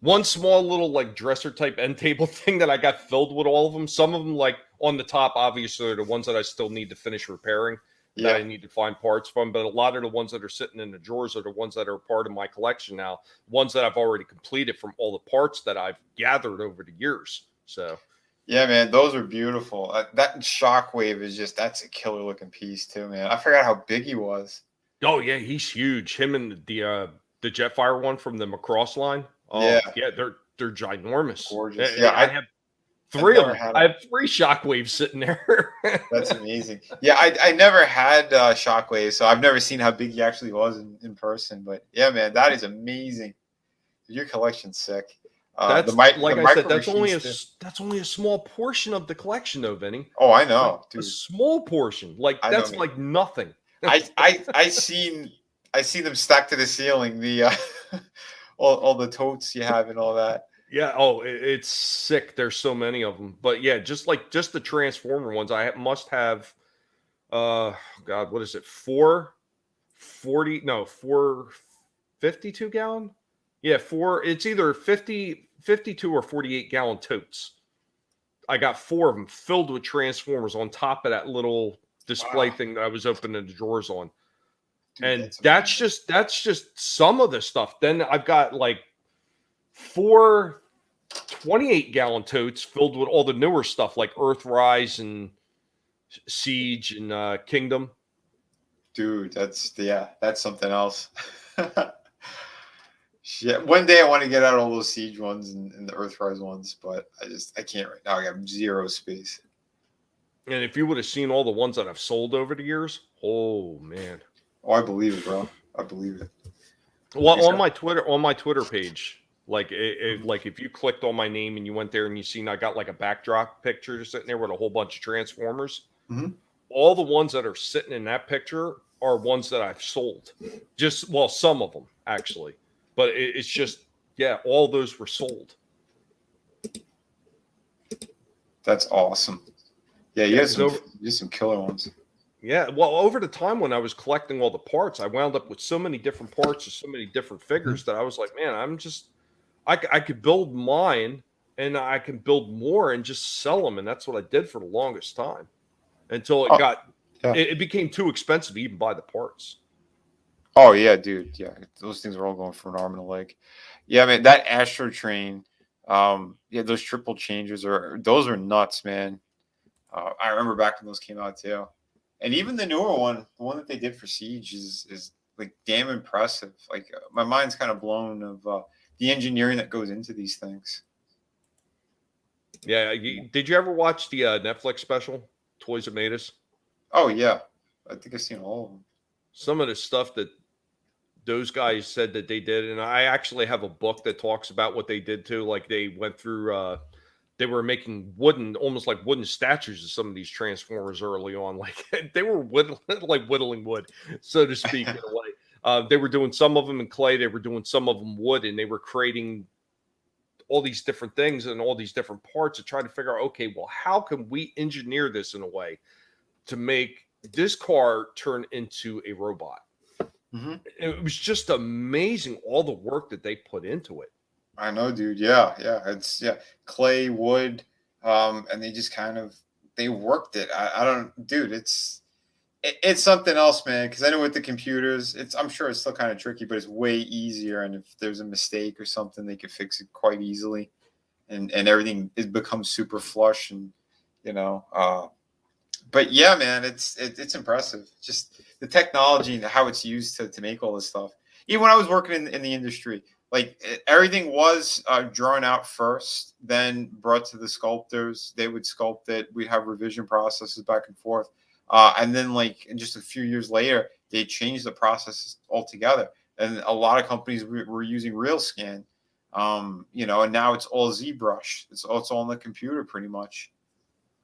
one small little like dresser type end table thing that I got filled with all of them. Some of them like on the top, obviously, are the ones that I still need to finish repairing, that I need to find parts from. But a lot of the ones that are sitting in the drawers are the ones that are part of my collection now, ones that I've already completed from all the parts that I've gathered over the years. So yeah, man, those are beautiful. That Shockwave is just, that's a killer looking piece too, man. I forgot how big he was. oh yeah, he's huge. Him and the Jetfire one from the Macross line. Yeah, Oh yeah, they're ginormous. gorgeous. Yeah, I have I've three of never them. had I a. have three Shockwaves sitting there. That's amazing. Yeah, I never had Shockwave, so I've never seen how big he actually was in person. But yeah, man, that is amazing. Your collection's sick. That's like The I said. micro machines That's only a small portion of the collection, though, Vinny. Oh, I Like know, a dude. small portion. Like I know, that's man. like nothing. I see them stacked to the ceiling. The all the totes you have and all that. Yeah. Oh, it's sick. There's so many of them. But yeah, just the Transformer ones. Must have. God, what is it? 452 gallon. Yeah, it's either 52 or 48 gallon totes. I got 4 of them filled with Transformers on top of that little display thing that I was opening the drawers on. Dude, And that's just some of the stuff. Then I've got like 4 28-gallon totes filled with all the newer stuff like Earthrise and Siege and Kingdom. dude, that's something else. Shit. One day I want to get out all those Siege ones and the Earthrise ones, but I can't right now. I got zero space. And if you would have seen all the ones that I've sold over the years, oh man. Oh, I believe it, bro. I believe it. Well, on my Twitter page, like like if you clicked on my name and you went there and you seen I got like a backdrop picture sitting there with a whole bunch of Transformers. Mm-hmm. All the ones that are sitting in that picture are ones that I've sold. Some of them actually, but it's just all those were sold. That's awesome. Yeah, you have some killer ones. Yeah, well, over the time when I was collecting all the parts, I wound up with so many different parts and so many different figures that I was like, man, I could build mine and I can build more and just sell them. And that's what I did for the longest time until it became too expensive to even buy the parts. Oh, yeah, dude. Yeah, those things are all going for an arm and a leg. Yeah, man, that Astro Train, those triple changes those are nuts, man. I remember back when those came out too. And even the newer one, the one that they did for Siege is like damn impressive. Like my mind's kind of blown of the engineering that goes into these things. Yeah. Did you ever watch the Netflix special, Toys That Made Us? Oh, yeah. I think I've seen all of them. Some of the stuff that those guys said that they did, and I actually have a book that talks about what they did too. Like they went through they were making almost like wooden statues of some of these Transformers early on. Like they were whittling wood, so to speak, in a way. They were doing some of them in clay. They were doing some of them wood, and they were creating all these different things and all these different parts to try to figure out, okay, well, how can we engineer this in a way to make this car turn into a robot? Mm-hmm. It was just amazing all the work that they put into it. I know, dude. Yeah. It's clay, wood, and they just they worked it. I don't, dude. It's something else, man. Because I know with the computers, I'm sure it's still kind of tricky, but it's way easier. And if there's a mistake or something, they could fix it quite easily, and everything becomes super flush, and But yeah, man, it's impressive. Just the technology and how it's used to make all this stuff. Even when I was working in the industry. Like everything was drawn out first, then brought to the sculptors. They would sculpt it. We'd have revision processes back and forth. And then like just a few years later, they changed the process altogether. And a lot of companies were using RealScan, and now it's all ZBrush. It's all on the computer pretty much.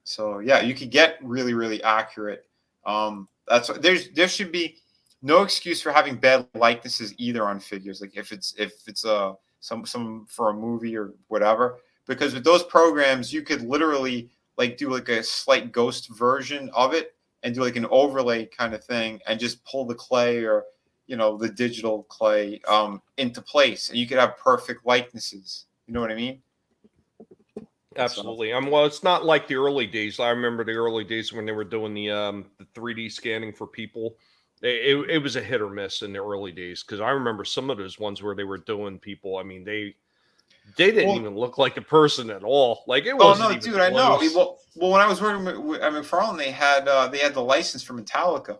So yeah, you could get really, really accurate. That's there should be no excuse for having bad likenesses either on figures. Like if it's some for a movie or whatever, because with those programs you could literally like do like a slight ghost version of it and do like an overlay kind of thing and just pull the clay or the digital clay into place, and you could have perfect likenesses. You know what I mean? Absolutely. Well, it's not like the early days. I remember the early days when they were doing the 3D scanning for people. It was a hit or miss in the early days, because I remember some of those ones where they were doing people. I mean, they didn't even look like a person at all. Like, it wasn't even dude, I know. close. Well, when I was working at McFarlane, they had the license for Metallica,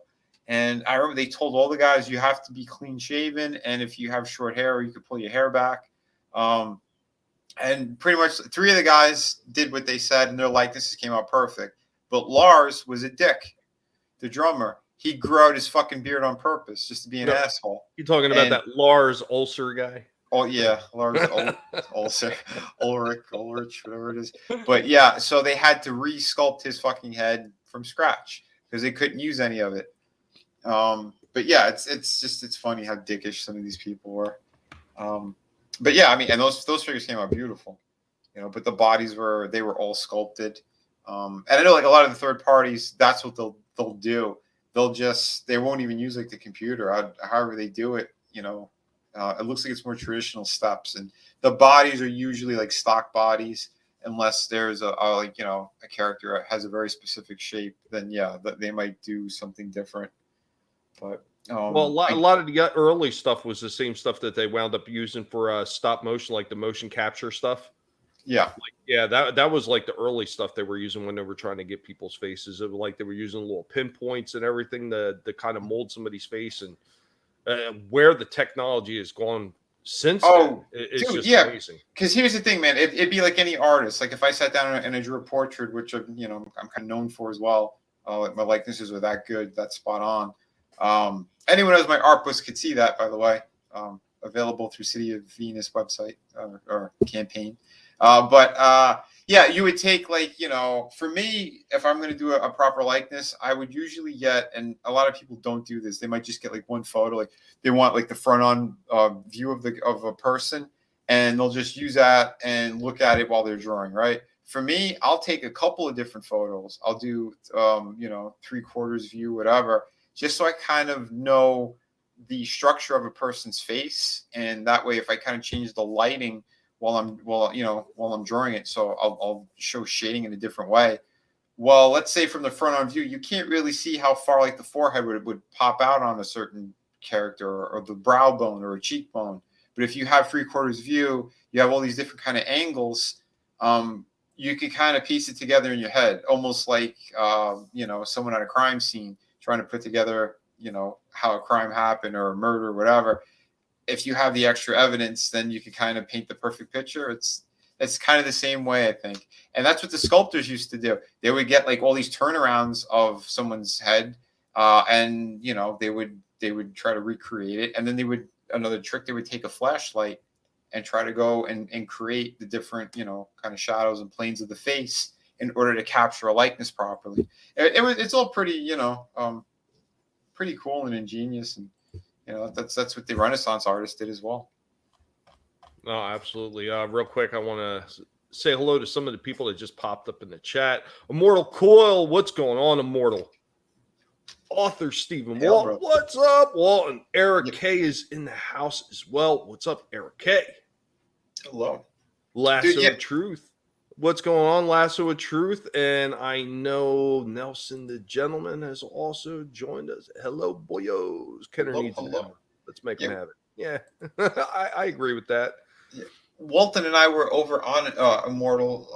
and I remember they told all the guys you have to be clean shaven, and if you have short hair, you could pull your hair back. And pretty much 3 of the guys did what they said, and their likenesses came out perfect. But Lars was a dick, the drummer. He grew out his fucking beard on purpose just to be an asshole. You talking about that Lars Ulcer guy? Oh yeah, Lars Ulcer, Ulrich, whatever it is. But yeah, so they had to re-sculpt his fucking head from scratch because they couldn't use any of it. But yeah, it's funny how dickish some of these people were. But yeah, I mean, and those figures came out beautiful, but the bodies were all sculpted. And I know, like, a lot of the third parties, that's what they'll do. They won't even use like the computer. However they do it, it looks like it's more traditional steps, and the bodies are usually like stock bodies, unless there's a character that has a very specific shape. Then yeah, they might do something different. But well, a lot of the early stuff was the same stuff that they wound up using for stop motion, like the motion capture stuff. Yeah, that was like the early stuff they were using when they were trying to get people's faces. It was like they were using little pinpoints and everything to kind of mold somebody's face. And where the technology has gone since then, it's just amazing. Because here's the thing, man. It'd be like any artist. Like if I sat down and I drew a portrait, which I'm kind of known for as well. My likenesses are that good, that spot on. Anyone who has my art books could see that, by the way. Available through City of Venus website or campaign. Yeah, you would take, like, for me, if I'm going to do a proper likeness, I would usually get, and a lot of people don't do this, they might just get like one photo, like they want like the front on view of a person, and they'll just use that and look at it while they're drawing, right? For me, I'll take a couple of different photos. I'll do 3/4 view, whatever, just so I kind of know the structure of a person's face, and that way if I kind of change the lighting while I'm drawing it, so I'll show shading in a different way. Well, let's say from the front on view, you can't really see how far like the forehead would pop out on a certain character, or the brow bone or a cheekbone. But if you have 3/4 view, you have all these different kind of angles. You can kind of piece it together in your head, almost like someone at a crime scene trying to put together how a crime happened or a murder or whatever. If you have the extra evidence, then you can kind of paint the perfect picture. It's kind of the same way, I think. And that's what the sculptors used to do. They would get like all these turnarounds of someone's head, and they would try to recreate it. And then another trick, they would take a flashlight and try to go and create the different kind of shadows and planes of the face in order to capture a likeness properly. It's all pretty pretty cool and ingenious, and that's what the Renaissance artists did as well. No, absolutely. Real quick, I want to say hello to some of the people that just popped up in the chat. Immortal Coil, what's going on, Immortal? Author Stephen Walt, what's up, Walt? And Eric K is in the house as well. What's up, Eric K? Hello. Lasso of Truth. What's going on, Lasso of Truth? And I know Nelson the Gentleman has also joined us. Hello, boyos. Kenner needs an hour. Let's make him have it. Yeah, I agree with that. Yeah. Walton and I were over on Immortal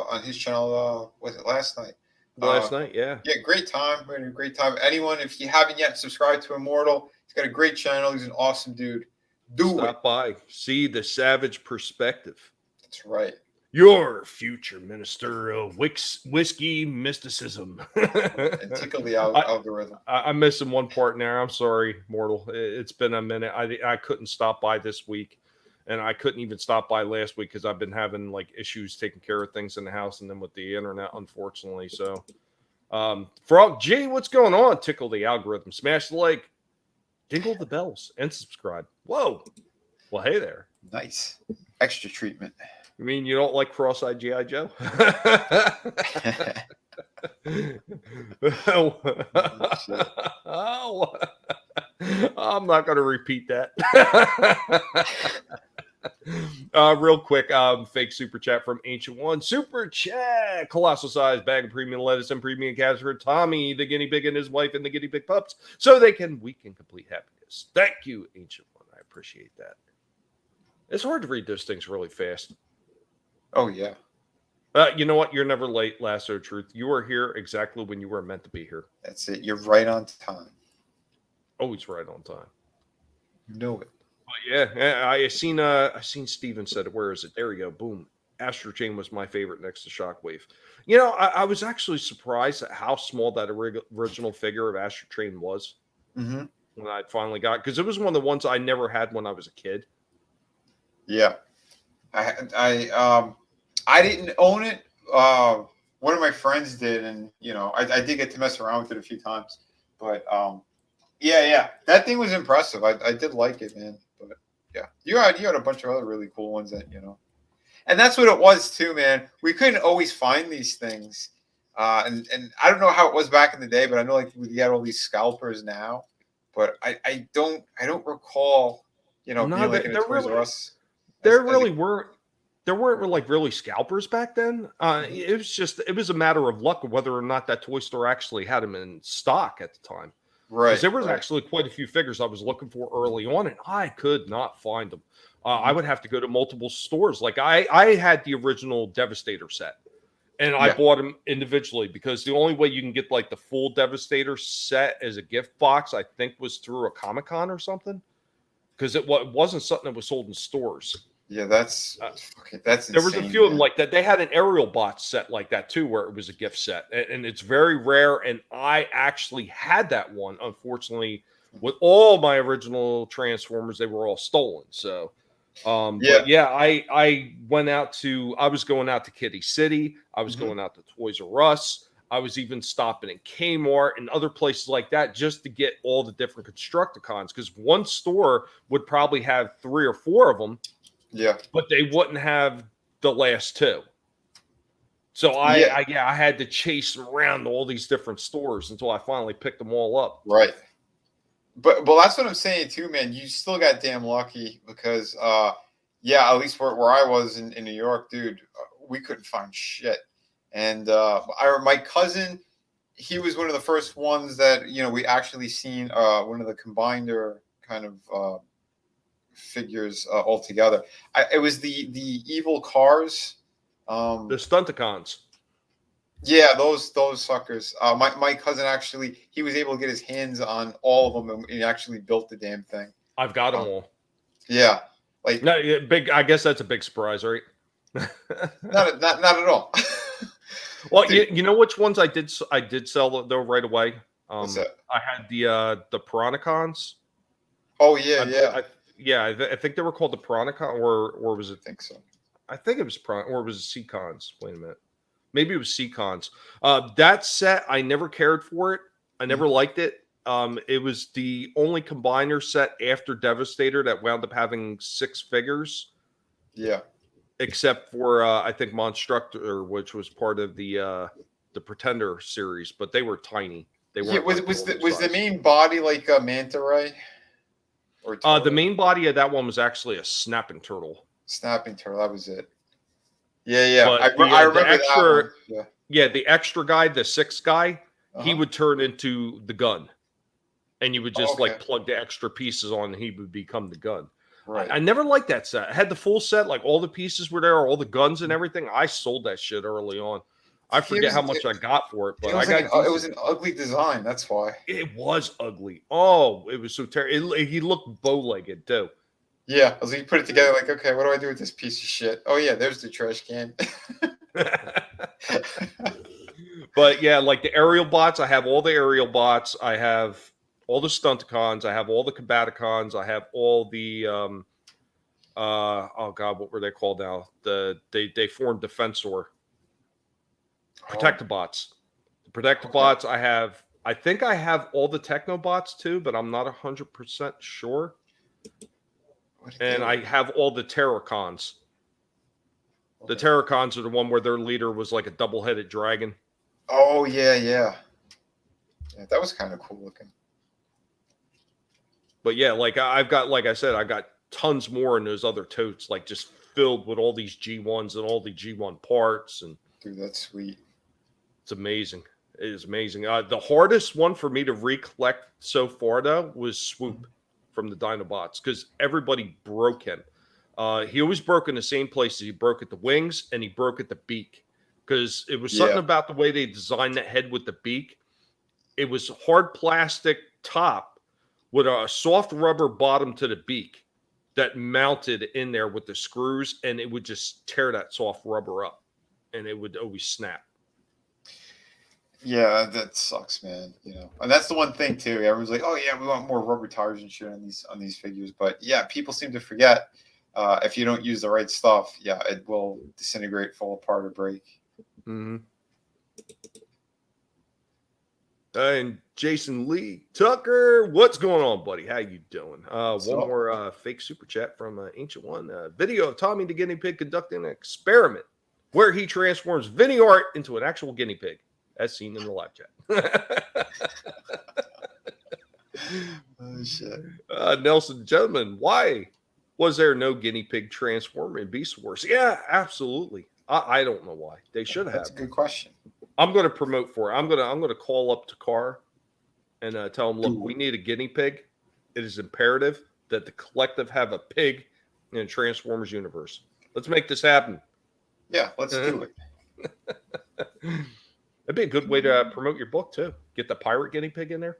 on his channel. Was it last night? Last night, yeah. Yeah, great time. We had a great time. Anyone, if you haven't yet subscribed to Immortal, he's got a great channel. He's an awesome dude. Stop by. See the savage perspective. That's right. Your future minister of whiskey mysticism. And tickle the algorithm. I'm missing one part in there. I'm sorry, Mortal. It's been a minute. I couldn't stop by this week, and I couldn't even stop by last week because I've been having like issues taking care of things in the house and then with the internet, unfortunately. So, Frog G, what's going on? Tickle the algorithm. Smash the like. Dingle the bells and subscribe. Whoa. Well, hey there. Nice. Extra treatment. You mean you don't like cross-eyed G.I. Joe? I'm not going to repeat that. Real quick, fake super chat from Ancient One. Super chat, colossal size bag of premium lettuce and premium cabbage for Tommy, the guinea pig, and his wife, and the guinea pig pups, so they can weekend complete happiness. Thank you, Ancient One. I appreciate that. It's hard to read those things really fast. Oh yeah. You know what? You're never late, Lasso of Truth. You are here exactly when you were meant to be here. That's it. You're right on time. Always right on time. You know it. Yeah, I seen Steven said it. Where is it? There we go. Boom. Astro Chain was my favorite next to Shockwave. You know, I was actually surprised at how small that original figure of Astro Chain was when I finally got, because it was one of the ones I never had when I was a kid. Yeah, I didn't own it. One of my friends did, and you know, I did get to mess around with it a few times. But yeah, that thing was impressive. I did like it, man. But yeah, you had a bunch of other really cool ones that, you know, and that's what it was too, man. We couldn't always find these things, and I don't know how it was back in the day, but I know like we get all these scalpers now, but I don't recall, you know, being like in a Toys R Us. There weren't like really scalpers back then. It was a matter of luck of whether or not that toy store actually had them in stock at the time. Right. Because there was actually quite a few figures I was looking for early on, and I could not find them. I would have to go to multiple stores. Like I had the original Devastator set, and I bought them individually because the only way you can get like the full Devastator set as a gift box, I think, was through a Comic-Con or something. Because it wasn't something that was sold in stores. Yeah, that's insane, there was a few of them like that. They had an aerial bot set like that too, where it was a gift set, and it's very rare. And I actually had that one. Unfortunately, with all my original Transformers, they were all stolen. So, but yeah, I went out to. I was going out to Kitty City. I was going out to Toys R Us. I was even stopping in Kmart and other places like that just to get all the different Constructicons, because one store would probably have 3 or 4 of them. Yeah, but they wouldn't have the last 2. So I had to chase them around to all these different stores until I finally picked them all up. Right. But that's what I'm saying too, man. You still got damn lucky because at least where I was in New York, dude, we couldn't find shit. And my cousin, he was one of the first ones that, you know, we actually seen one of the Combiner kind of figures altogether. It was the evil cars, the Stunticons. Yeah, those suckers. My cousin actually, he was able to get his hands on all of them, and he actually built the damn thing. I've got them all. Yeah, like big. I guess that's a big surprise, right? not at all. Well, you know which ones I did sell though right away. What's that? I had the Protocons. Oh yeah. I think they were called the Protocon, or was it? I think so. I think it was or was it C-Cons? Wait a minute. Maybe it was C-Cons. That set, I never cared for it. I never liked it. It was the only combiner set after Devastator that wound up having 6 figures. Yeah. Except for I think Monstructor, which was part of the Pretender series, but they were tiny. They weren't. Was the main body like a manta ray? Or the main body of that one was actually a snapping turtle. Snapping turtle, that was it. Yeah. But I remember extra, that one. Yeah, the extra guy, the 6th guy, he would turn into the gun, and you would just like plug the extra pieces on, and he would become the gun. Right. I never liked that set. I had the full set, like all the pieces were there, all the guns and everything. I sold that shit early on. I forget how much I got for it, but it was an ugly design. That's why it was ugly. Oh, it was so terrible. He looked bow-legged too. Yeah, I was like, you put it together, like, okay, what do I do with this piece of shit? Oh yeah, there's the trash can. But yeah, like the aerial bots, I have all the aerial bots. I have all the Stunticons. I have all the Combaticons. I have all the oh god, what were they called now? They formed Defensor. Protectobots. The Protectobots, I think I have all the Technobots too, but I'm not 100% sure. And I have all the Terracons. The Terracons are the one where their leader was like a double-headed dragon. Oh yeah, that was kind of cool looking. But yeah, like I've got, like I said, I got tons more in those other totes, like just filled with all these G1s and all the G1 parts. And Dude, that's sweet. it's amazing. It is amazing. The hardest one for me to recollect so far, though, was Swoop from the Dinobots, because everybody broke him. He always broke in the same places. He broke at the wings and he broke at the beak, because it was something about the way they designed that head with the beak. It was hard plastic top with a soft rubber bottom to the beak that mounted in there with the screws, and it would just tear that soft rubber up, and it would always snap. Yeah, that sucks, man. You know, and that's the one thing too. Everyone's like, "Oh yeah, we want more rubber tires and shit on these figures." But yeah, people seem to forget if you don't use the right stuff, yeah, it will disintegrate, fall apart, or break. Mm-hmm. And Jason Lee Tucker, what's going on, buddy? How you doing? One more fake super chat from Ancient One. Video of Tommy the guinea pig conducting an experiment where he transforms Vinnie art into an actual guinea pig, as seen in the live chat. Oh shit. Nelson, gentlemen, why was there no guinea pig transformer in Beast Wars? Yeah, absolutely. I don't know why. They should have. That's a good question. I'm going to promote for it. I'm going to call up to Carr and tell him, look, we need a guinea pig. It is imperative that the collective have a pig in Transformers universe. Let's make this happen. Yeah, let's do it. That'd be a good way to promote your book too. Get the pirate guinea pig in there.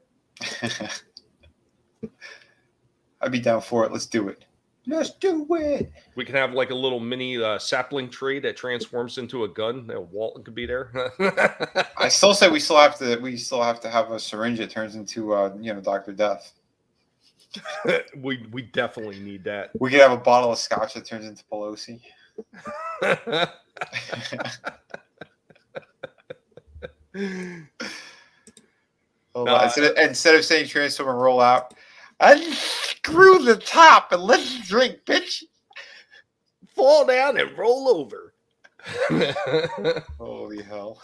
I'd be down for it. Let's do it. Let's do it. We can have like a little mini sapling tree that transforms into a gun. Walton could be there. I still say we still have to have a syringe that turns into Dr. Death. we definitely need that. We could have a bottle of scotch that turns into Pelosi. Instead of saying transform and roll out, unscrew the top and let's drink, bitch. Fall down and roll over. Holy hell.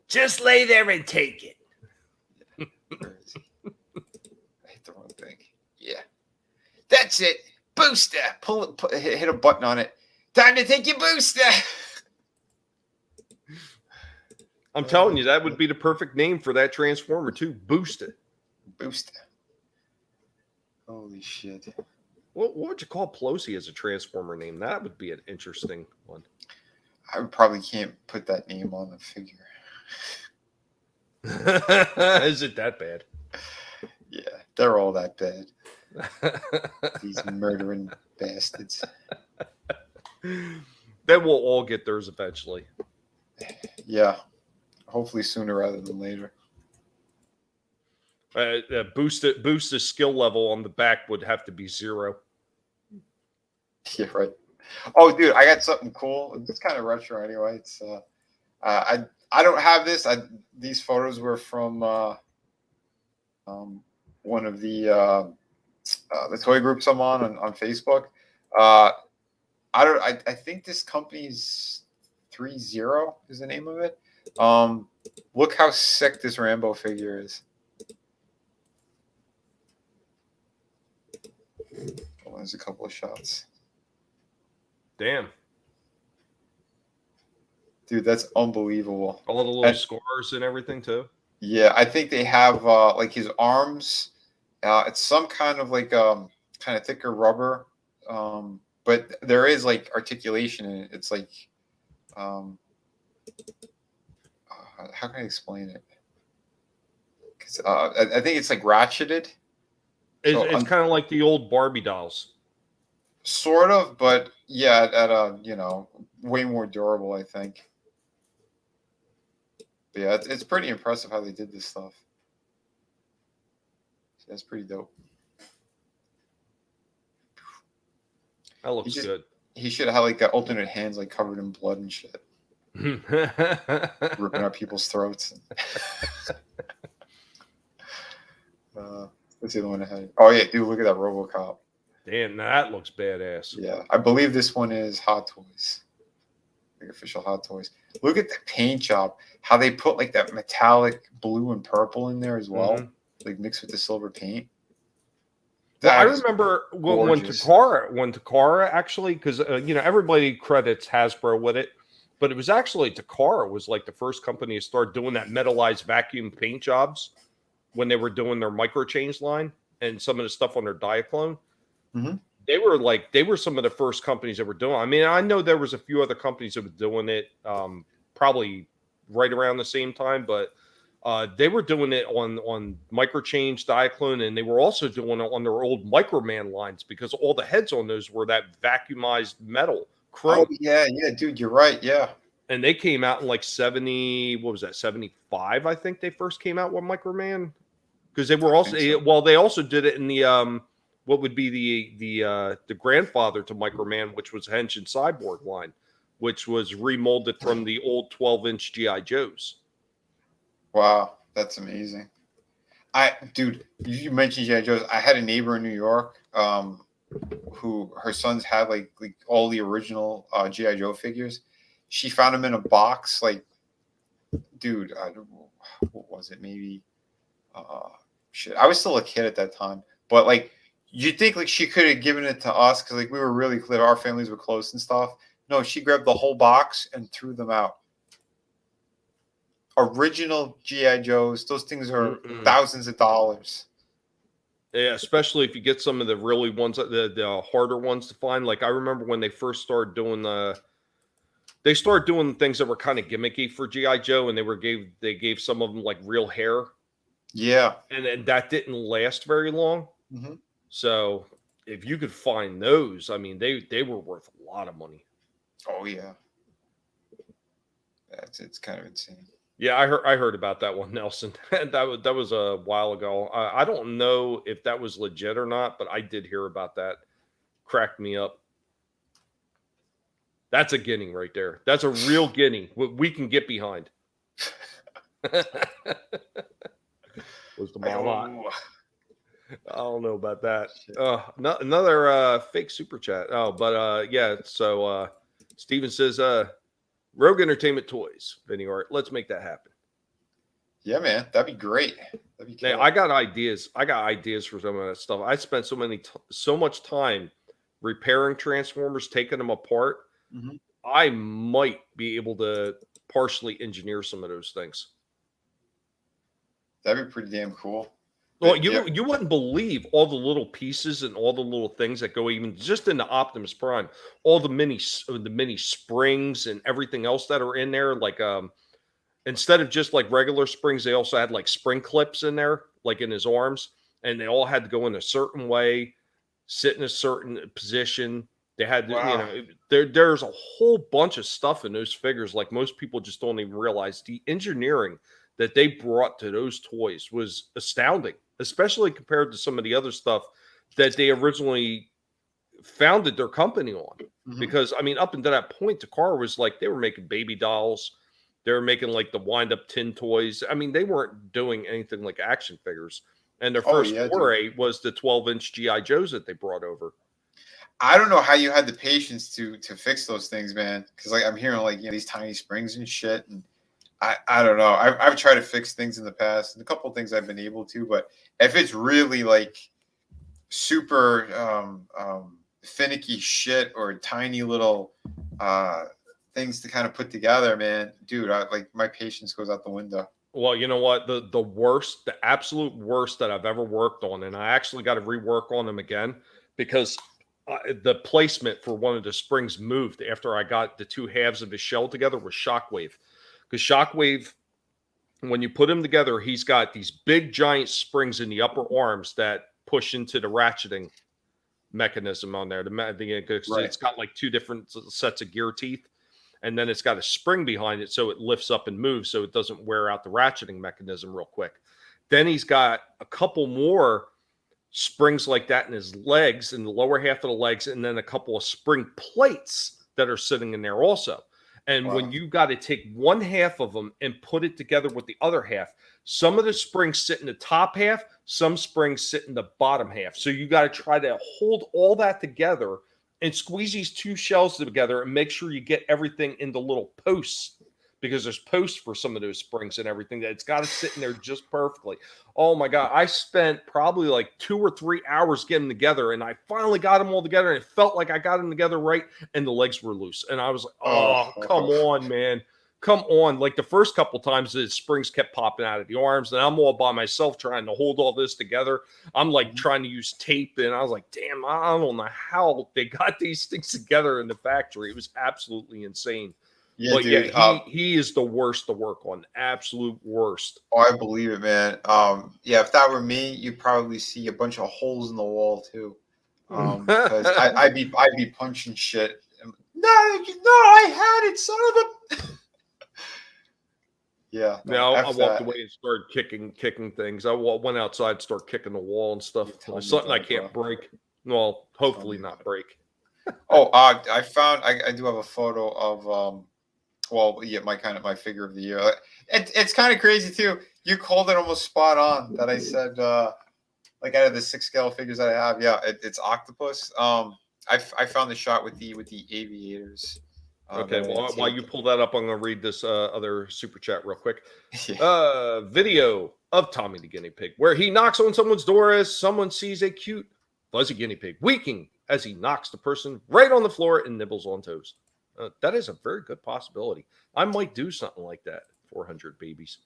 Just lay there and take it. I hit the wrong thing. Yeah. That's it. Booster. Hit a button on it. Time to take your booster. I'm telling you, that would be the perfect name for that Transformer too. Booster. Booster. Holy shit. What would you call Pelosi as a Transformer name? That would be an interesting one. I probably can't put that name on the figure. Is it that bad? Yeah, they're all that bad. These murdering bastards. They will all get theirs eventually. Yeah. Hopefully sooner rather than later. Boost the skill level on the back would have to be 0. Yeah, right. Oh, dude, I got something cool. It's kind of retro anyway. It's I don't have this. These photos were from one of the toy groups I'm on Facebook. I think this company's 30 is the name of it. Look how sick this Rambo figure is. Oh, there's a couple of shots. Damn. Dude, that's unbelievable. All the little scars and everything too. Yeah, I think they have like his arms. It's some kind of like kind of thicker rubber. But there is like articulation in it. It's like how can I explain it? Because I think it's like ratcheted. It's kind of like the old Barbie dolls. Sort of, but yeah, at a way more durable, I think. But yeah, it's pretty impressive how they did this stuff. So that's pretty dope. That looks good. He should have had like alternate hands, like covered in blood and shit. Ripping out people's throats. What's the other one I had? Oh yeah, dude, look at that Robocop. Damn, that looks badass. Yeah, I believe this one is Hot Toys. Like official Hot Toys. Look at the paint job. How they put like that metallic blue and purple in there as well. Like mixed with the silver paint. Well, I That is remember gorgeous. when Takara actually, because everybody credits Hasbro with it, but it was actually Takara was like the first company to start doing that metallized vacuum paint jobs when they were doing their micro change line and some of the stuff on their Diaclone. Mm-hmm. They were some of the first companies that were doing. I mean, I know there was a few other companies that were doing it, probably right around the same time, but they were doing it on microchange Diaclone, and they were also doing it on their old Microman lines because all the heads on those were that vacuumized metal Oh chrome. yeah, dude, you're right. Yeah. And they came out in like 70, what was that, 75? I think they first came out with Microman because they were also they also did it in the what would be the grandfather to Microman, which was Hench and Cyborg line, which was remolded from the old 12-inch GI Joes. Wow, that's amazing. Dude, you mentioned G.I. Joes. I had a neighbor in New York, who her sons had like all the original G.I. Joe figures. She found them in a box. Like, dude, what was it? Maybe, shit. I was still a kid at that time, but like, you'd think like she could have given it to us because like we were really clear. Our families were close and stuff. No, she grabbed the whole box and threw them out. Original GI Joes. Those things are thousands of dollars. Yeah, especially if you get some of the really ones, the harder ones to find. Like I remember when they first started doing they started doing things that were kind of gimmicky for GI Joe, and they gave some of them like real hair. Yeah, and that didn't last very long. Mm-hmm. So if you could find those, I mean, they were worth a lot of money. Oh yeah, it's kind of insane. Yeah, I heard about that one, Nelson. that was a while ago. I don't know if that was legit or not, but I did hear about that. Cracked me up. That's a guinea right there. That's a real guinea. We can get behind. Was the mom hot? I don't know about that. Another fake super chat. Oh, but yeah. So Steven says, Rogue Entertainment toys, Vinnie Art. Let's make that happen. Yeah, man, that'd be great. That'd be I got ideas. I got ideas for some of that stuff. I spent so much time repairing Transformers, taking them apart. Mm-hmm. I might be able to partially engineer some of those things. That'd be pretty damn cool. Well, you wouldn't believe all the little pieces and all the little things that go even just into Optimus Prime. All the mini springs and everything else that are in there. Like instead of just like regular springs, they also had like spring clips in there, like in his arms, and they all had to go in a certain way, sit in a certain position. They had to, there's a whole bunch of stuff in those figures. Like most people just don't even realize the engineering that they brought to those toys was astounding, especially compared to some of the other stuff that they originally founded their company on. Mm-hmm. Because, I mean, up until that point, Takara was like, they were making baby dolls. They were making like the wind-up tin toys. I mean, they weren't doing anything like action figures. And their first foray was the 12-inch G.I. Joes that they brought over. I don't know how you had the patience to fix those things, man. Because like I'm hearing like these tiny springs and shit, and I don't know. I've tried to fix things in the past, and a couple of things I've been able to. But if it's really like super finicky shit or tiny little things to kind of put together, man, dude, like my patience goes out the window. Well, you know what? The absolute worst that I've ever worked on, and I actually got to rework on them again because the placement for one of the springs moved after I got the two halves of his shell together with Shockwave. Because Shockwave, when you put him together, he's got these big giant springs in the upper arms that push into the ratcheting mechanism on there. It's got like two different sets of gear teeth. And then it's got a spring behind it so it lifts up and moves so it doesn't wear out the ratcheting mechanism real quick. Then he's got a couple more springs like that in his legs, in the lower half of the legs, and then a couple of spring plates that are sitting in there also. And when you got to take one half of them and put it together with the other half, some of the springs sit in the top half, some springs sit in the bottom half. So you got to try to hold all that together and squeeze these two shells together and make sure you get everything in the little posts because there's posts for some of those springs and everything that it's got to sit in there just perfectly. Oh my God. I spent probably like 2 or 3 hours getting them together, and I finally got them all together, and it felt like I got them together right, and the legs were loose. And I was like, oh, come on, man. Come on. Like the first couple times the springs kept popping out of the arms, and I'm all by myself trying to hold all this together. I'm like trying to use tape, and I was like, damn, I don't know how they got these things together in the factory. It was absolutely insane. Yeah, but dude. yeah, he is the worst to work on. Absolute worst. Oh, I believe it, man. Yeah, if that were me, you'd probably see a bunch of holes in the wall too. Because I'd be punching shit. No, I had it, son of a. Yeah. Now I walked away and started kicking things. I went outside, started kicking the wall and stuff. Something I can't break. Well, hopefully not break. Oh, I found I do have a photo of well, yeah, my figure of the year. It's kind of crazy too. You called it almost spot on. That I said like out of the 6 scale figures that I have, yeah, it's Octopus. I found the shot with the Aviators. Okay, well, while you pull that up, I'm going to read this other super chat real quick. Yeah. Video of Tommy the guinea pig, where he knocks on someone's door as someone sees a cute fuzzy guinea pig, weaking as he knocks the person right on the floor and nibbles on toes. That is a very good possibility. I might do something like that. 400 babies.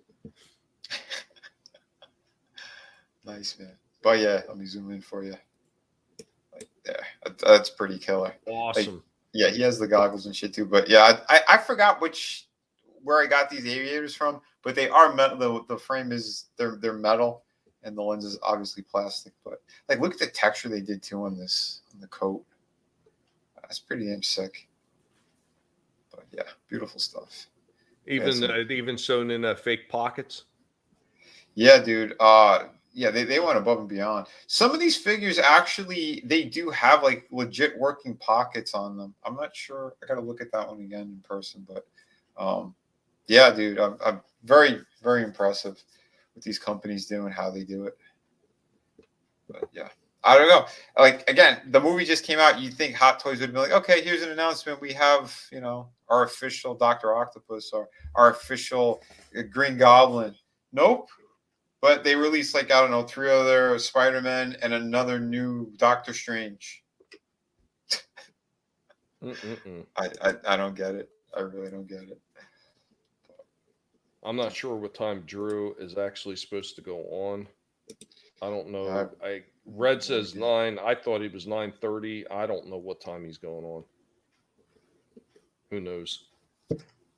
Nice, man. But yeah, let me zoom in for you. Like there, that's pretty killer. Awesome. Like, yeah, he has the goggles and shit too. But yeah, I forgot where I got these Aviators from, but they are metal. The frame is they're metal, and the lens is obviously plastic. But like, look at the texture they did too on the coat. That's pretty damn sick. But yeah, beautiful stuff. Even sewn in fake pockets. Yeah, dude. Yeah, they went above and beyond. Some of these figures actually they do have like legit working pockets on them. I'm not sure. I got to look at that one again in person, but yeah, dude, I'm very, very impressive with these companies doing how they do it. But yeah, I don't know. Like again, the movie just came out. You'd think Hot Toys would be like, okay, here's an announcement. We have, our official Dr. Octopus or our official Green Goblin. Nope. But they released, like, I don't know, 3 other Spider-Men and another new Doctor Strange. I don't get it. I really don't get it. I'm not sure what time Drew is actually supposed to go on. I don't know. Red says 9. I thought he was 9:30. I don't know what time he's going on. Who knows?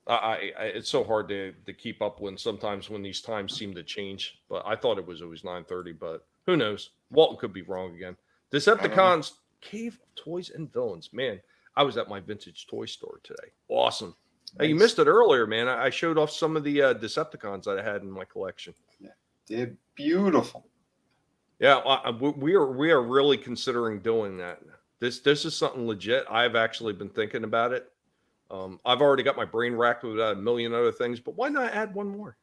It's so hard to keep up when these times seem to change. But I thought it was always 9:30. But who knows? Walton could be wrong again. Decepticons, Cave of Toys and Villains. Man, I was at my vintage toy store today. Awesome. Nice. Hey, you missed it earlier, man. I showed off some of the Decepticons that I had in my collection. Yeah, they're beautiful. Yeah, we are really considering doing that. This is something legit. I've actually been thinking about it. I've already got my brain racked with a million other things, but why not add one more?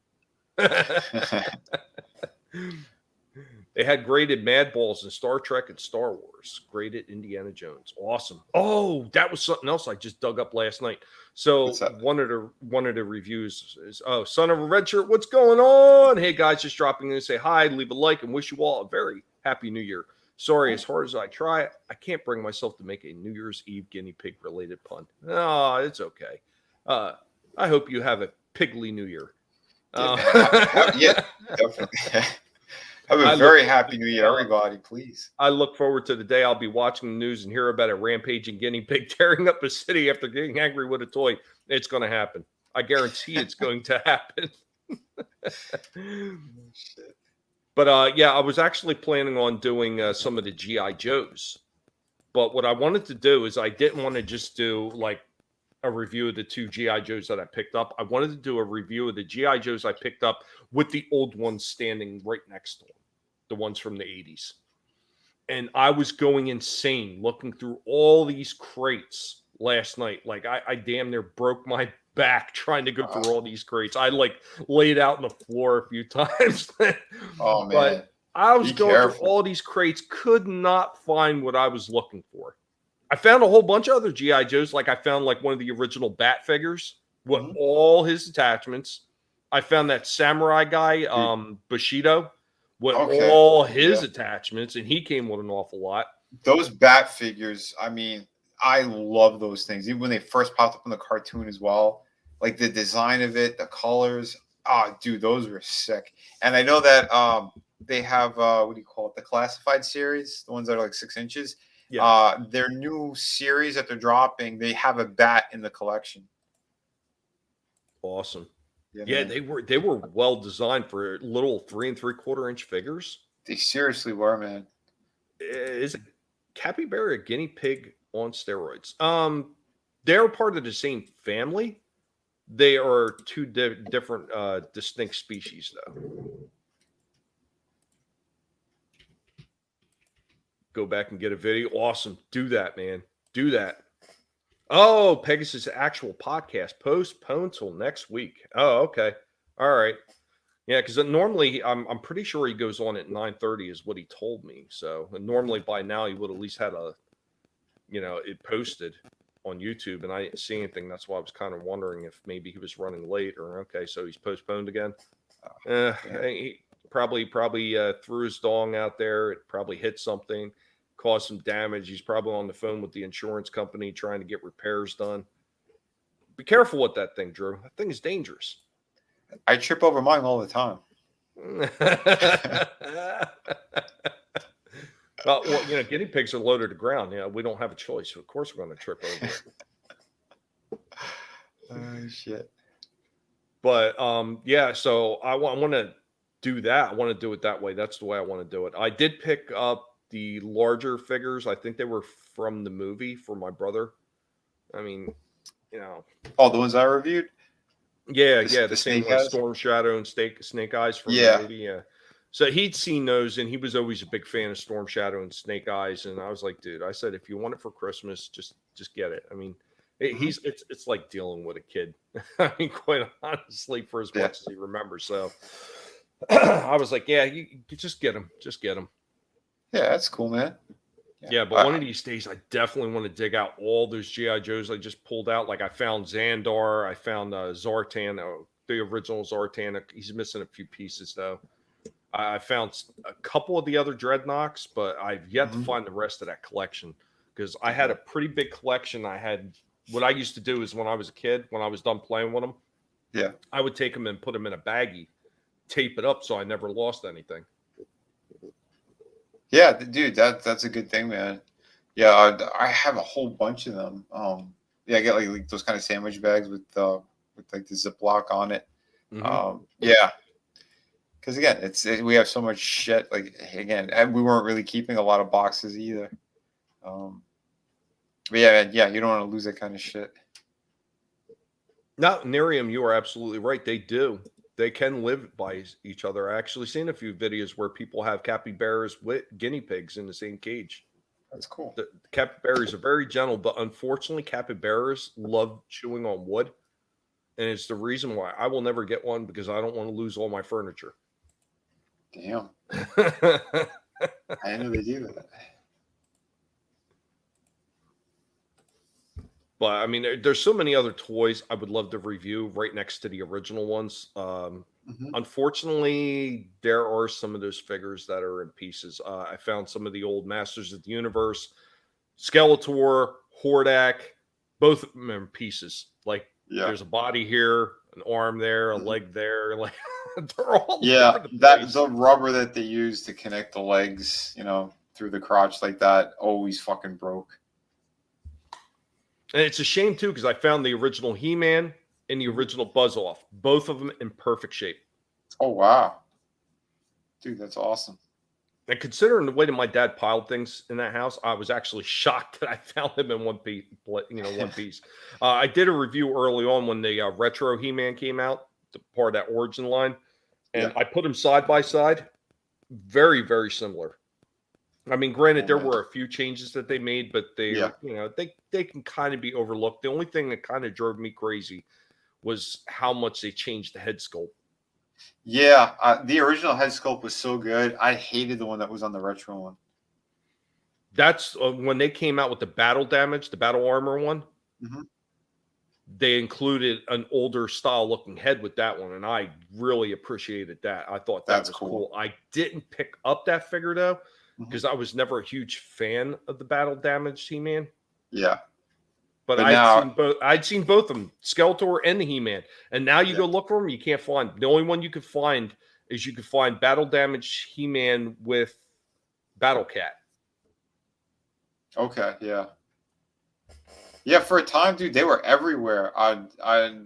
They had graded Madballs in Star Trek and Star Wars. Graded Indiana Jones. Awesome. Oh, that was something else I just dug up last night. So one of the reviews is, Son of a Red Shirt, what's going on? Hey guys, just dropping in to say hi, leave a like, and wish you all a very happy New Year. Sorry, as hard as I try, I can't bring myself to make a New Year's Eve guinea pig related pun. No, it's okay. I hope you have a pigly New Year. Yeah, definitely. Have a very happy New Year, everybody, please. I look forward to the day I'll be watching the news and hear about a rampaging guinea pig tearing up a city after getting angry with a toy. It's going to happen. I guarantee it's going to happen. Shit. But yeah, I was actually planning on doing some of the G.I. Joes. But what I wanted to do is I didn't want to just do like a review of the 2 G.I. Joes that I picked up. I wanted to do a review of the G.I. Joes I picked up with the old ones standing right next to them, the ones from the 80s. And I was going insane looking through all these crates last night. Like I damn near broke my back trying to go through all these crates. I like laid out on the floor a few times. Oh man. But I was going through all these crates, could not find what I was looking for. I found a whole bunch of other G.I. Joes. Like I found like one of the original Bat figures with all his attachments. I found that samurai guy, Bushido, with all his attachments, and he came with an awful lot. Those bat figures, I mean, I love those things. Even when they first popped up in the cartoon as well, like the design of it, the colors. Oh, dude, those were sick. And I know that they have what do you call it? The classified series, the ones that are like 6 inches. Yeah. Their new series that they're dropping, they have a bat in the collection. Awesome. Yeah, they were well designed for little 3 3/4 inch figures. They seriously were, man. Is capybara a guinea pig on steroids? They're part of the same family. They are two different, distinct species, though. Go back and get a video. Awesome. Do that, man. Do that. Oh, Pegasus' actual podcast postponed till next week. Oh, okay. All right. Yeah, because normally I'm pretty sure he goes on at 9:30 is what he told me. So normally by now he would at least had it posted on YouTube, and I didn't see anything. That's why I was kind of wondering if maybe he was running late or okay, so he's postponed again. He probably threw his dong out there. It probably hit something, caused some damage. He's probably on the phone with the insurance company trying to get repairs done. Be careful with that thing, Drew. That thing is dangerous. I trip over mine all the time. Well, guinea pigs are low to the ground. We don't have a choice. Of course, we're going to trip over it. Oh shit! But yeah. So I want to do that. I want to do it that way. That's the way I want to do it. I did pick up the larger figures. I think they were from the movie for my brother. I mean, all the ones I reviewed. Yeah, the same one, Storm Shadow and Snake Eyes from the movie. Yeah. So he'd seen those, and he was always a big fan of Storm Shadow and Snake Eyes. And I was like, dude, I said, if you want it for Christmas, just get it. I mean, it's like dealing with a kid. I mean, quite honestly, for as much as he remembers. So I was like, yeah, you just get him, Yeah, that's cool, man. Yeah, but one of these days, I definitely want to dig out all those G.I. Joes I just pulled out. Like I found Xandar, I found Zartan, the original Zartan. He's missing a few pieces though. I found a couple of the other Dreadnoks, but I've yet to find the rest of that collection because I had a pretty big collection. What I used to do is when I was a kid, when I was done playing with them, I would take them and put them in a baggie, tape it up so I never lost anything. Yeah, dude, that's a good thing, man. Yeah, I have a whole bunch of them. I get like those kind of sandwich bags with like the Ziploc on it. Yeah, because again, we have so much shit. Like again, and we weren't really keeping a lot of boxes either. But yeah, you don't want to lose that kind of shit. No, Nerium, you are absolutely right. They do. They can live by each other. I actually seen a few videos where people have capybaras with guinea pigs in the same cage. That's cool. The capybaras are very gentle, but unfortunately, capybaras love chewing on wood. And it's the reason why I will never get one because I don't want to lose all my furniture. Damn. I know they do that. But I mean, there's so many other toys I would love to review right next to the original ones. Unfortunately, there are some of those figures that are in pieces. I found some of the old Masters of the Universe, Skeletor, Hordak, both of them in pieces. Like there's a body here, an arm there, a leg there. Like they're all the rubber that they use to connect the legs, through the crotch like that, always fucking broke. And it's a shame, too, because I found the original He-Man and the original Buzz-Off, both of them in perfect shape. Oh, wow. Dude, that's awesome. And considering the way that my dad piled things in that house, I was actually shocked that I found them in one piece. I did a review early on when the retro He-Man came out, the part of that origin line, and I put them side by side. Very, very similar. I mean, granted, there were a few changes that they made, but they can kind of be overlooked. The only thing that kind of drove me crazy was how much they changed the head sculpt. Yeah, the original head sculpt was so good. I hated the one that was on the retro one. That's when they came out with the battle damage, the battle armor one. they included an older style looking head with that one, and I really appreciated that. I thought that That's was cool. cool. I didn't pick up that figure though, Mhm. because I was never a huge fan of the battle damaged He-Man. Yeah. But But I'd now- seen both. I'd seen both of them, Skeletor and the He-Man. And now you Yeah. go look for them, you can't find. The only one you could find is you could find battle damaged He-Man with Battle Cat. Okay, yeah. Yeah, for a time, dude, they were everywhere.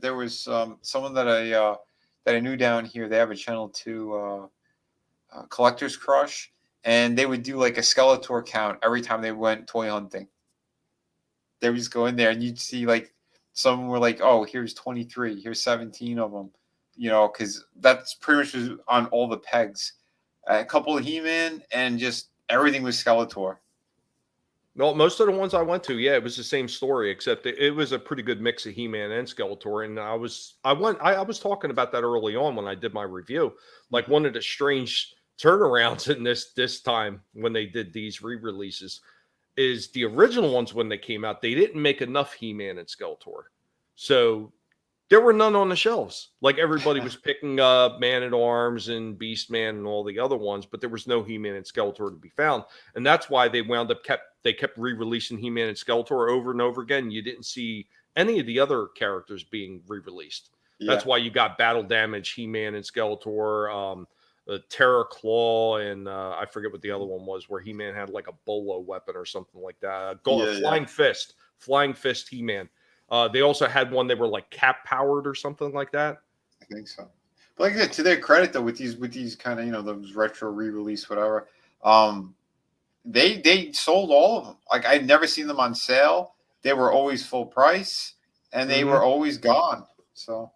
There was someone that I knew down here. They have a channel too, Collector's Crush, and they would do like a Skeletor count every time they went toy hunting. They would just go in there, and you'd see like some were like, "Oh, here's 23, here's 17 of them," you know, because that's pretty much was on all the pegs. A couple of He-Man, and just everything was Skeletor. No, most of the ones I went to, yeah, it was the same story, except it was a pretty good mix of He-Man and Skeletor. And I was talking about that early on when I did my review. Like one of the strange turnarounds in this time when they did these re-releases is the original ones when they came out, they didn't make enough He-Man and Skeletor. So there were none on the shelves. Like everybody was picking up Man-at-Arms and Beastman and all the other ones, but there was no He-Man and Skeletor to be found. And that's why they kept re-releasing He-Man and Skeletor over and over again. You didn't see any of the other characters being re-released. Yeah. That's why you got Battle Damage, He-Man and Skeletor, Terror Claw, and I forget what the other one was, where He-Man had like a bolo weapon or something like that. Flying Fist He-Man. They also had one, they were like cap powered or something like that. I think so. But like I said, to their credit though, with these kind of, you know, those retro re-release whatever, they sold all of them. Like I'd never seen them on sale. They were always full price, and they were always gone. So,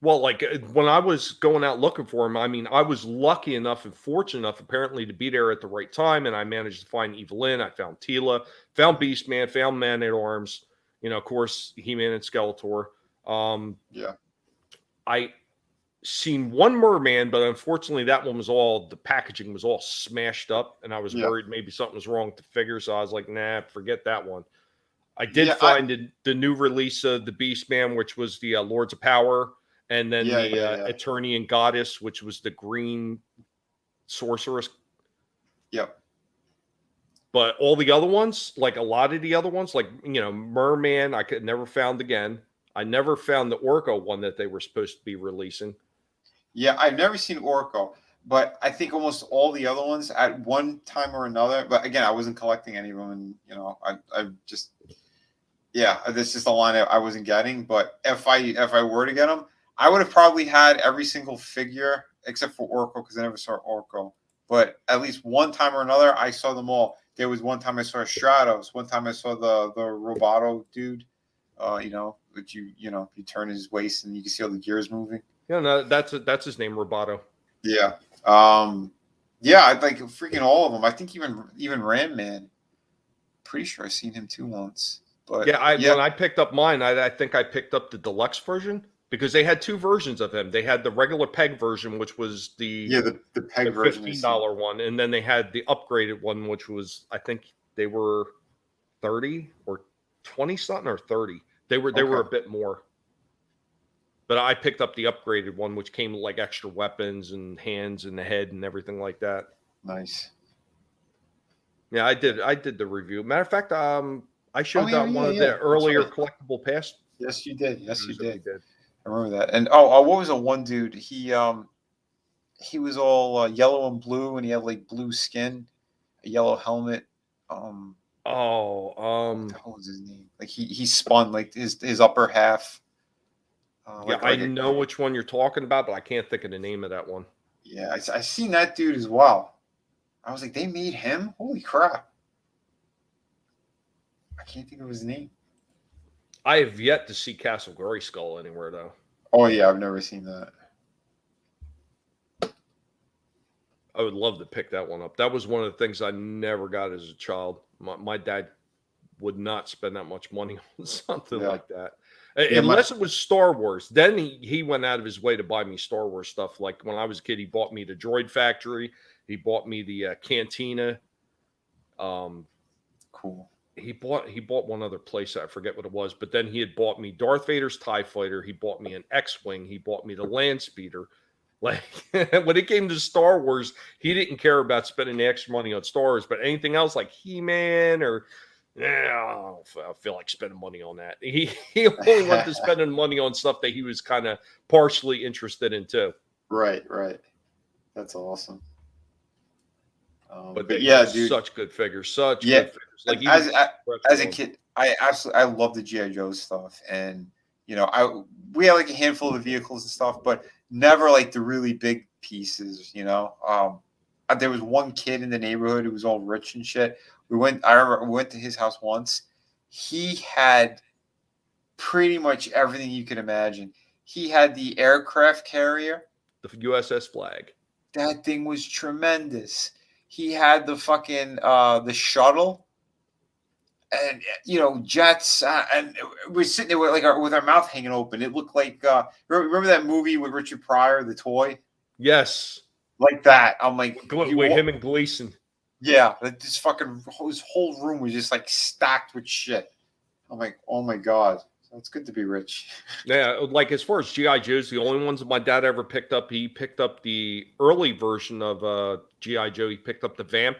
well, like when I was going out looking for them, I mean, I was lucky enough and fortunate enough apparently to be there at the right time, and I managed to find Evelyn. I found Tila, found Beastman, found Man-at-Arms. You know, of course, He-Man and Skeletor. yeah. I seen one Merman, but unfortunately that one was the packaging was all smashed up, and I was worried maybe something was wrong with the figure, so I was like, nah, forget that one. I did find the new release of the Beastman, which was the Lords of Power, and then the Eternian Goddess, which was the green sorceress. Yep. But all the other ones, like a lot of the other ones, like, you know, Merman, I could never found again. I never found the Orko one that they were supposed to be releasing. Yeah, I've never seen Orko, but I think almost all the other ones at one time or another. But again, I wasn't collecting any of them, and you know, I just, yeah, this is the line I wasn't getting. But if I were to get them, I would have probably had every single figure except for Orko, because I never saw Orko. But at least one time or another, I saw them all. There was one time I saw Stratos. One time I saw the Roboto dude. You know, which you turn his waist and you can see all the gears moving. Yeah, no, that's his name, Roboto. Yeah. Yeah, I like freaking all of them. I think even Ram Man. Pretty sure I've seen him too once. But when I picked up mine, I think I picked up the deluxe version because they had two versions of him. They had the regular peg version, which was the peg version, $15 one, and then they had the upgraded one, which was, I think they were 30 or 20 something or 30. They were a bit more. But I picked up the upgraded one, which came with like extra weapons and hands and the head and everything like that. Nice. Yeah, I did the review. Matter of fact, I showed that one of the earlier Collectable Past. Yes, you did. Yes, you did. did. I remember that. And what was the one dude? He was all yellow and blue, and he had like blue skin, a yellow helmet. What the hell was his name? Like he spun like his upper half. I know which one you're talking about, but I can't think of the name of that one. Yeah, I seen that dude as well. I was like, they made him? Holy crap! I can't think of his name. I have yet to see Castle Grayskull anywhere, though. Oh yeah, I've never seen that. I would love to pick that one up. That was one of the things I never got as a child. My dad would not spend that much money on something like that. Unless it was Star Wars. Then he went out of his way to buy me Star Wars stuff. Like when I was a kid, he bought me the Droid Factory. He bought me the Cantina. Cool. he bought one other place. I forget what it was, but then he had bought me Darth Vader's TIE Fighter. He bought me an X-Wing. He bought me the Land Speeder. Like when it came to Star Wars, he didn't care about spending the extra money on Star Wars, but anything else like He-Man or I don't feel like spending money on that. He only went to spending money on stuff that he was kind of partially interested in too. Right. That's awesome. But yeah, dude, such good figures, good figures. Like as a kid, I love the G.I. Joe stuff, and we had like a handful of vehicles and stuff, but never like the really big pieces. There was one kid in the neighborhood who was all rich and shit. I remember we went to his house once. He had pretty much everything you could imagine. He had the aircraft carrier, the USS Flag. That thing was tremendous. He had the fucking the shuttle, and jets, and we're sitting there with our mouth hanging open. It looked like remember that movie with Richard Pryor, The Toy? Yes, like that. I'm like, with him and Gleason. Yeah, this whole room was just like stacked with shit. I'm like, oh my god, it's good to be rich. Yeah, like as far as G.I. Joes, the only ones that my dad ever picked up, he picked up the early version of G.I. Joe. He picked up the Vamp,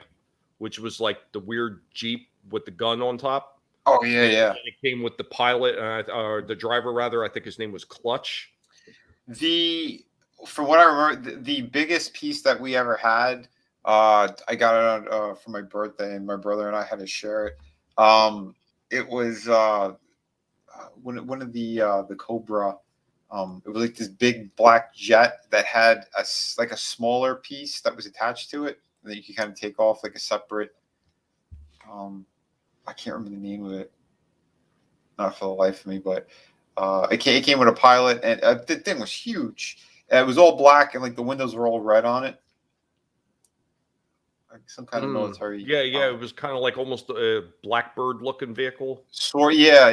which was like the weird Jeep with the gun on top. Oh yeah. And it came with the pilot, or the driver rather. I think his name was Clutch. From what I remember, the biggest piece that we ever had, I got it on for my birthday, and my brother and I had to share it. It was one of the Cobra. It was like this big black jet that had a smaller piece that was attached to it that you could kind of take off like a separate. I can't remember the name of it, not for the life of me, but it came with a pilot, and the thing was huge. It was all black, and like the windows were all red on it. Like some kind of military. Yeah. It was kind of like almost a Blackbird looking vehicle. Yeah.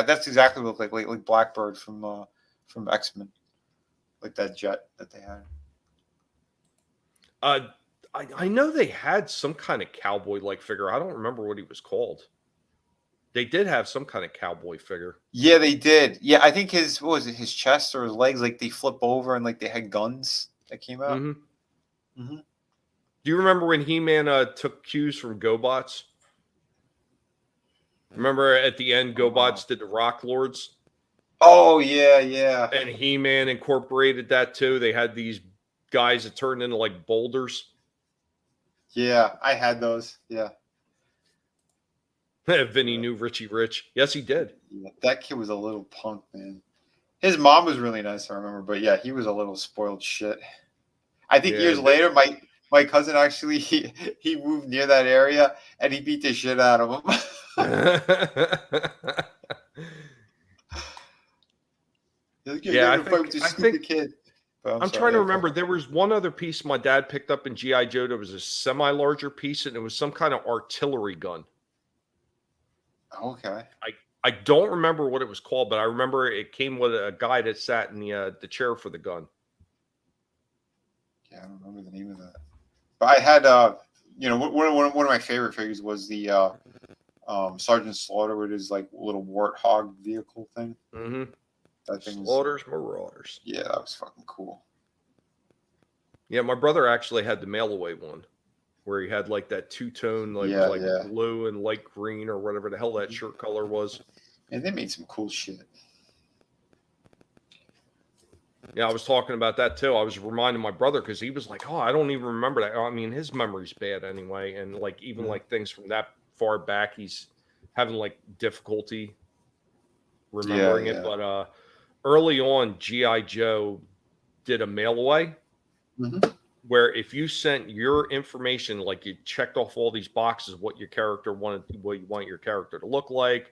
That's exactly what it looked like Blackbird from X-Men, like that jet that they had. I know they had some kind of cowboy-like figure. I don't remember what he was called. They did have some kind of cowboy figure. Yeah, they did. Yeah, I think his chest or his legs, like they flip over and like they had guns that came out. Do you remember when He-Man took cues from GoBots? Remember at the end, GoBots did the Rock Lords? Oh, yeah. And He-Man incorporated that too. They had these guys that turned into like boulders. Yeah, I had those. Yeah. Vinnie knew Richie Rich. Yes, he did. Yeah, that kid was a little punk, man. His mom was really nice, I remember. But yeah, he was a little spoiled shit. I think years later, my cousin actually he moved near that area and he beat the shit out of him. I think kid. I'm trying to remember. There was one other piece my dad picked up in G.I. Joe that was a semi-larger piece, and it was some kind of artillery gun. Okay. I don't remember what it was called, but I remember it came with a guy that sat in the chair for the gun. Yeah, I don't remember the name of that. But I had, one of my favorite figures was the Sergeant Slaughter with his like little warthog vehicle thing. That thing Slaughter's Marauders. Yeah, that was fucking cool. Yeah, my brother actually had the mail away one, where he had like that two-tone, blue and light green or whatever the hell that shirt color was. And they made some cool shit. Yeah, I was talking about that too. I was reminding my brother because he was like, "Oh, I don't even remember that." I mean, his memory's bad anyway, and like even like things from that far back, he's having like difficulty remembering it. But early on, G.I. Joe did a mail away. Where if you sent your information, like you checked off all these boxes, what your character wanted, what you want your character to look like,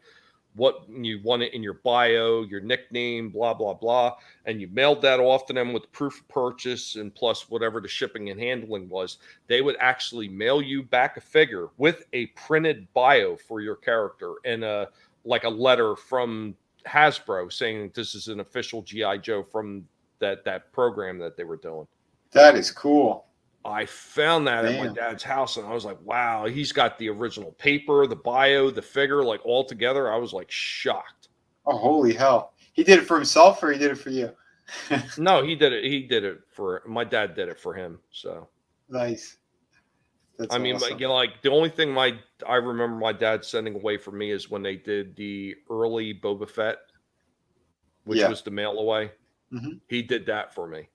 what you wanted in your bio, your nickname, blah, blah, blah, and you mailed that off to them with proof of purchase and plus whatever the shipping and handling was, they would actually mail you back a figure with a printed bio for your character and like a letter from Hasbro saying that this is an official G.I. Joe from that program that they were doing. That is cool. I found that at my Damn. dad's house, and I was like, wow, he's got the original paper, the bio, the figure, like all together. I was like shocked. Oh, holy hell. He did it for himself or he did it for you? No, he did it. He did it for my dad. Did it for him. So Nice. That's I mean, awesome. you know, like the only thing I remember my dad sending away for me is when they did the early Boba Fett, which Yeah. was the mail away. Mhm. He did that for me.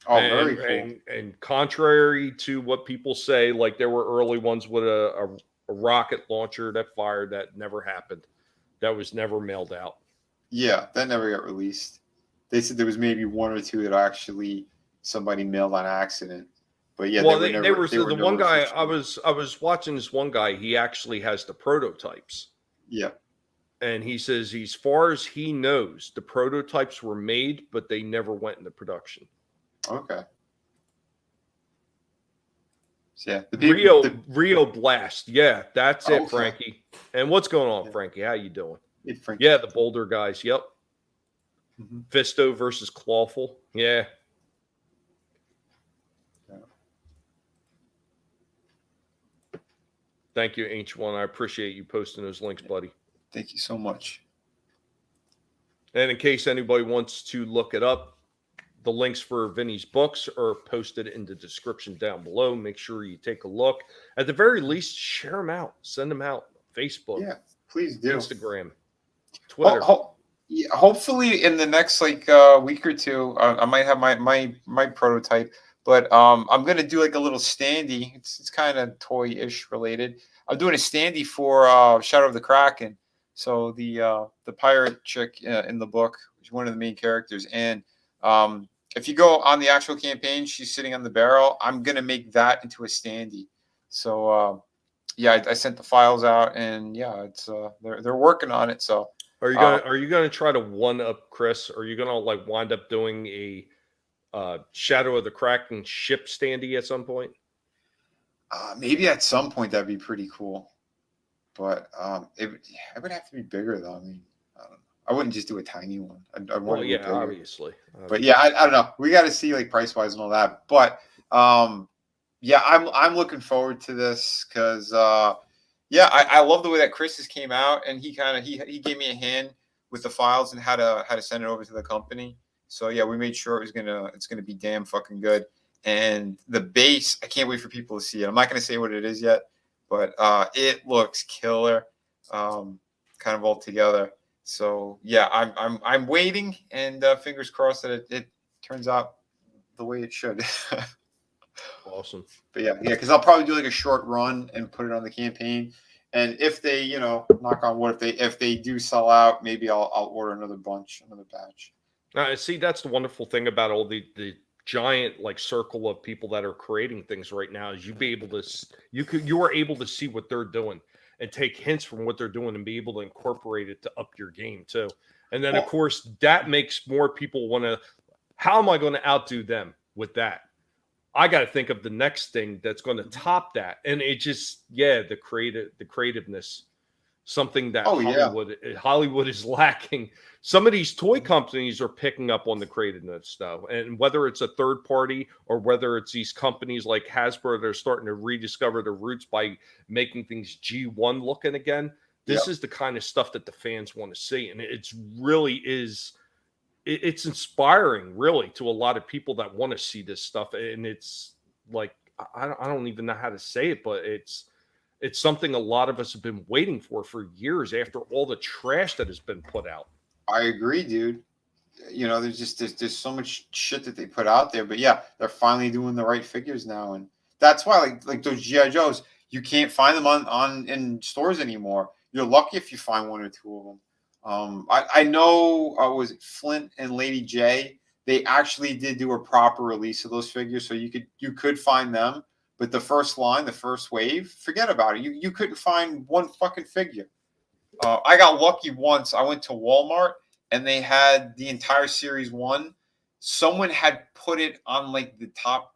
Oh, very cool. And contrary to what people say, like there were early ones with a rocket launcher that fired, that never happened. That was never mailed out. Yeah, that never got released. They said there was maybe one or two that actually somebody mailed on accident. But yeah, Well, they they were were the one never guy officially. I was watching this one guy. He actually has the prototypes, Yeah. and he says, as far as he knows, the prototypes were made, but they never went into production. Okay. So yeah, the people. Rio Blast, yeah, that's it, Okay. Frankie. And what's going on, Yeah. Frankie? How you doing? Hey, Frank. Yeah, the Boulder guys. Yep. Mhm. Fisto versus Clawful. Yeah. Yeah. Thank you, Ancient One. I appreciate you posting those links, buddy. Thank you so much. And in case anybody wants to look it up, the links for Vinnie's books are posted in the description down below. Make sure you take a look. At the very least, share them out. Send them out. Facebook. Yeah, please do. Instagram. Twitter. Yeah, hopefully in the next week or two, I might have my prototype. But I'm gonna do like a little standee. It's kind of toy-ish related. I'm doing a standee for Shadow of the Kraken. So the pirate chick in the book, which is one of the main characters, and if you go on the actual campaign, she's sitting on the barrel. I'm gonna make that into a standee. So yeah, I sent the files out, and yeah, it's they're working on it. So Are you gonna try to one up Chris? Or are you gonna like wind up doing a Shadow of the Kraken ship standee at some point? maybe at some point that'd be pretty cool, but it would have to be bigger though. I mean, I don't know. I wouldn't just do a tiny one. I'd want Well, to yeah, go bigger. obviously. But yeah, I don't know. We got to see like price wise and all that. But yeah, I'm looking forward to this because yeah, I love the way that Chris came out, and he kind of he gave me a hand with the files and how to send it over to the company. So yeah, we made sure it's gonna be damn fucking good. And the base, I can't wait for people to see it. I'm not gonna say what it is yet, but it looks killer, kind of all together. So yeah, I'm waiting, and fingers crossed that it turns out the way it should. Awesome. But yeah, because I'll probably do like a short run and put it on the campaign. And if they, knock on wood, if they do sell out, maybe I'll order another batch. See, that's the wonderful thing about all the giant like circle of people that are creating things right now is you are able to see what they're doing and take hints from what they're doing and be able to incorporate it to up your game too. And then of course that makes more people want to, how am I going to outdo them with that? I got to think of the next thing that's going to top that. And it just, the creativeness, something that Hollywood is lacking. Some of these toy companies are picking up on the creativeness though. And whether it's a third party or whether it's these companies like Hasbro that are starting to rediscover their roots by making things G1 looking again, this is the kind of stuff that the fans want to see. And it's inspiring really to a lot of people that want to see this stuff. And it's like, I don't even know how to say it, but it's something a lot of us have been waiting for years after all the trash that has been put out. I agree, dude. There's so much shit that they put out there, but yeah, they're finally doing the right figures now. And that's why like those G.I. Joes, you can't find them in stores anymore. You're lucky if you find one or two of them. I know was it Flint and Lady J? They actually did do a proper release of those figures, so you could find them. But the first line, the first wave, forget about it. You couldn't find one fucking figure. I got lucky once. I went to Walmart and they had the entire series 1. Someone had put it on like the top,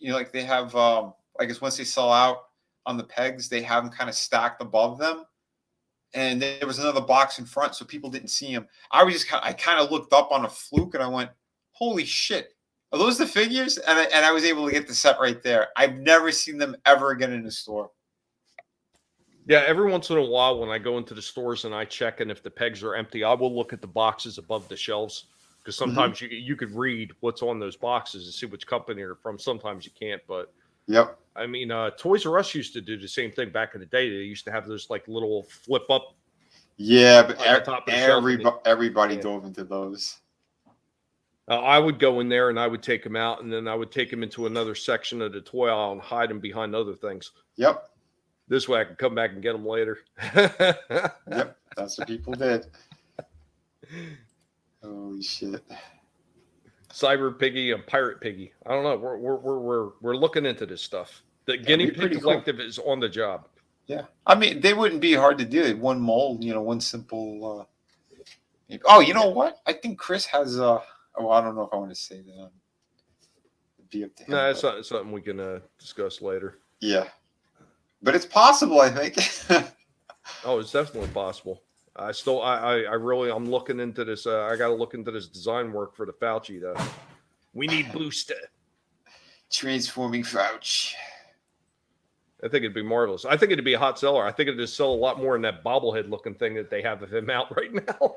like they have. I guess once they sell out on the pegs, they have them kind of stacked above them. And there was another box in front, so people didn't see him. I kind of looked up on a fluke, and I went, "Holy shit!" Are those the figures? And I was able to get the set right there. I've never seen them ever again in a store. Yeah, every once in a while when I go into the stores and I check, and if the pegs are empty, I will look at the boxes above the shelves, because sometimes you could read what's on those boxes and see which company they're from. Sometimes you can't, but Yep. I mean, Toys R Us used to do the same thing back in the day. They used to have those like little flip up. Yeah, but On the top of the shelf, everybody yeah. dove into those. I would go in there and I would take them out, and then I would take them into another section of the toy aisle and hide them behind other things. Yep. This way I can come back and get them later. Yep, that's what people did. Holy shit. Cyber Piggy and Pirate Piggy. I don't know. We're looking into this stuff. The Guinea Pig Collective is on the job. Yeah, I mean, they wouldn't be hard to do. One mold, one simple. Oh, you know what? I think Chris has. Well, I don't know if I want to say that. It'd be up to him. No, it's not something we can discuss later. Yeah, but it's possible, I think. Oh, it's definitely possible. I really, I'm looking into this. I got to look into this design work for the Fauci, though. We need booster. Transforming Fauci. I think it'd be marvelous. I think it'd be a hot seller. I think it'd just sell a lot more than that bobblehead looking thing that they have of him out right now.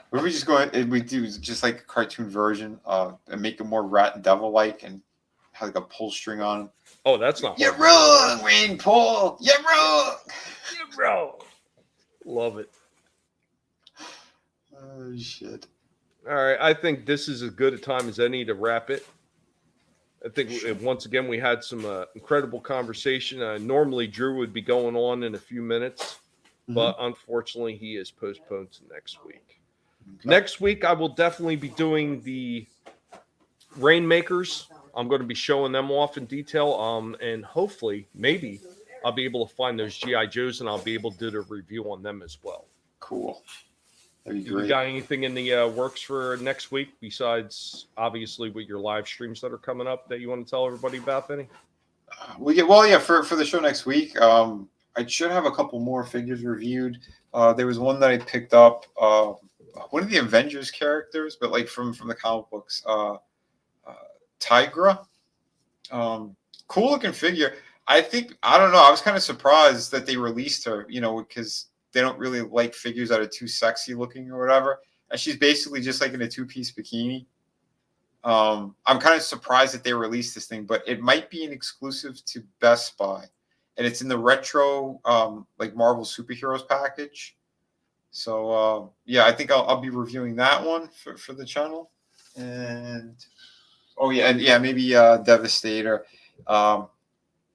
What if we just go ahead and we do just like a cartoon version and make it more rat and devil like and have like a pull string on him? Oh, that's not. You're wrong, Wayne Paul. You're wrong. You're wrong. Love it. Oh, shit. All right. I think this is as good a time as any to wrap it. I think once again we had some incredible conversation. Normally Drew would be going on in a few minutes, but unfortunately he is postponed to next week. Okay. Next week I will definitely be doing the Rainmakers. I'm going to be showing them off in detail, and hopefully maybe I'll be able to find those G.I. Joes and I'll be able to do the review on them as well. Cool. That'd be great. You got anything in the works for next week besides obviously with your live streams that are coming up that you want to tell everybody about, Vinny? For the show next week, I should have a couple more figures reviewed. There was one that I picked up, one of the Avengers characters, but like from the comic books, Tigra. Cool looking figure. I don't know. I was kind of surprised that they released her, because they don't really like figures that are too sexy looking or whatever. And she's basically just like in a two-piece bikini. I'm kind of surprised that they released this thing, but it might be an exclusive to Best Buy. And it's in the retro, like Marvel Superheroes package. So, I think I'll be reviewing that one for the channel. And, maybe Devastator. I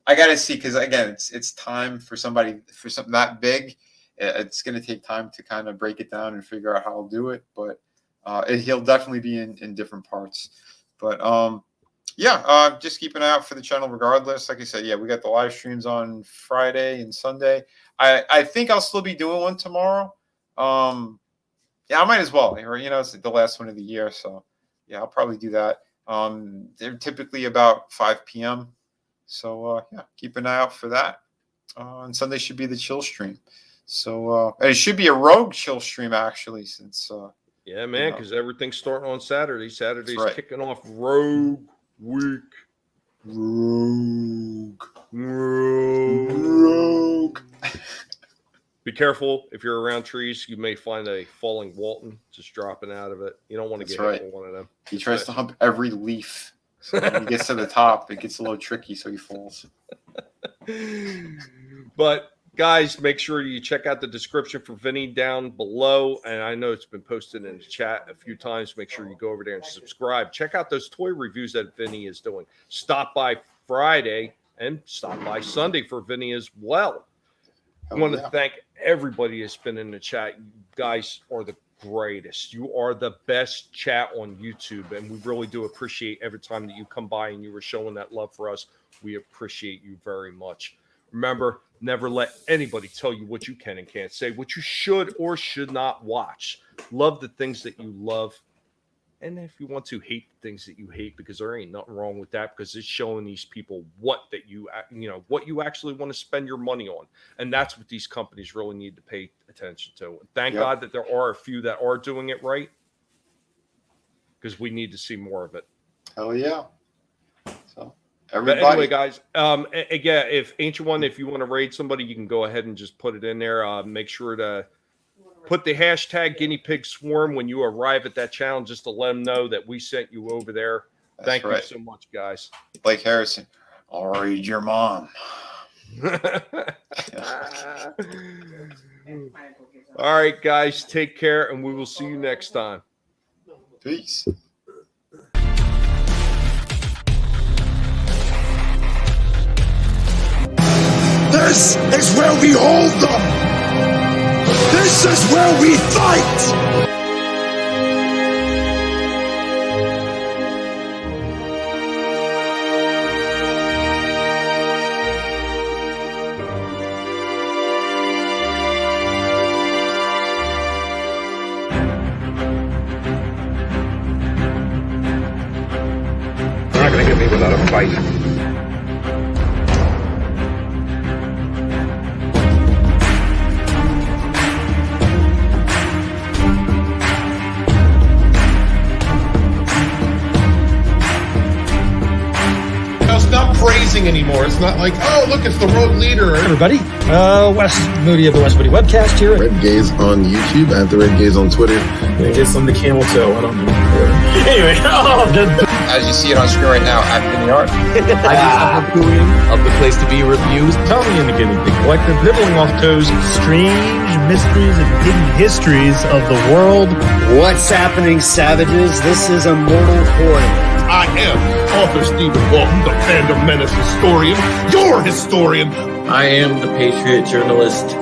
got to see, because, again, it's time for something that big. It's going to take time to kind of break it down and figure out how I'll do it, but he'll definitely be in different parts. But just keep an eye out for the channel regardless. Like I said, we got the live streams on Friday and Sunday. I think I'll still be doing one tomorrow. I might as well. It's the last one of the year, so I'll probably do that. They're typically about 5 p.m. So keep an eye out for that. And Sunday should be the chill stream. So and it should be a Rogue chill stream actually, since because everything's starting on Saturday. Saturday's right. Kicking off Rogue Week. Rogue. Be careful if you're around trees. You may find a falling Walton just dropping out of it. You don't want to get hit with one of them. He tries to hump every leaf. So when he gets to the top, it gets a little tricky, so he falls. But guys, make sure you check out the description for Vinny down below. And I know it's been posted in the chat a few times. Make sure you go over there and subscribe. Check out those toy reviews that Vinny is doing. Stop by Friday and stop by Sunday for Vinny as well. I want to thank everybody that's been in the chat. You guys are the greatest. You are the best chat on YouTube. And we really do appreciate every time that you come by and you were showing that love for us. We appreciate you very much. Remember, never let anybody tell you what you can and can't say, what you should or should not watch. Love the things that you love. And if you want to, hate the things that you hate, because there ain't nothing wrong with that, because it's showing these people what you actually want to spend your money on. And that's what these companies really need to pay attention to. Thank God that there are a few that are doing it right, because we need to see more of it. Hell yeah. So But everybody. anyway, guys, again, if Ancient One, if you want to raid somebody, you can go ahead and just put it in there. Make sure to put the hashtag guinea pig swarm when you arrive at that channel, just to let them know that we sent you over there. Thank you so much, guys. Blake Harrison, I'll raid your mom. All right, guys, take care, and we will see you next time. Peace. This is where we hold them! This is where we fight! You're not going to get me without a fight. Not praising anymore. It's not like, oh, look, it's the road leader. Everybody, Wes Moody of the West Moody Webcast here. Red Gaze on YouTube. I have the Red Gaze on Twitter. I guess I'm the camel toe. I don't know. Anyway, As you see it on screen right now, at Vinnie Art. I just of the place to be reviews. Tommy and the guinea pig collective, nibbling off toes, strange mysteries and hidden histories of the world. What's happening, savages? This is a mortal coil. I am author Stephen Walton, the fandom menace historian, your historian. I am the patriot journalist,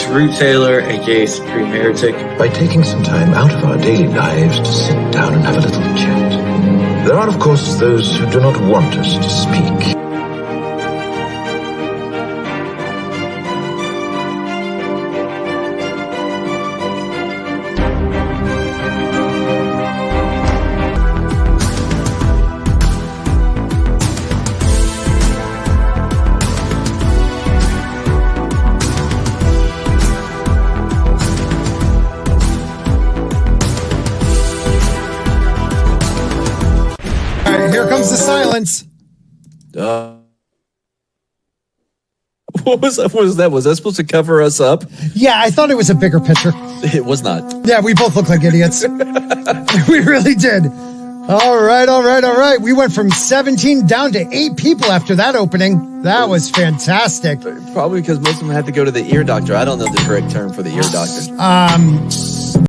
Drew Taylor, aka Supreme Heretic. By taking some time out of our daily lives to sit down and have a little chat. There are, of course, those who do not want us to speak. Here comes the silence. What was that? Was that supposed to cover us up? Yeah, I thought it was a bigger picture. It was not. Yeah, we both look like idiots. We really did. All right. We went from 17 down to 8 people after that opening. That was fantastic. Probably because most of them had to go to the ear doctor. I don't know the correct term for the ear doctor.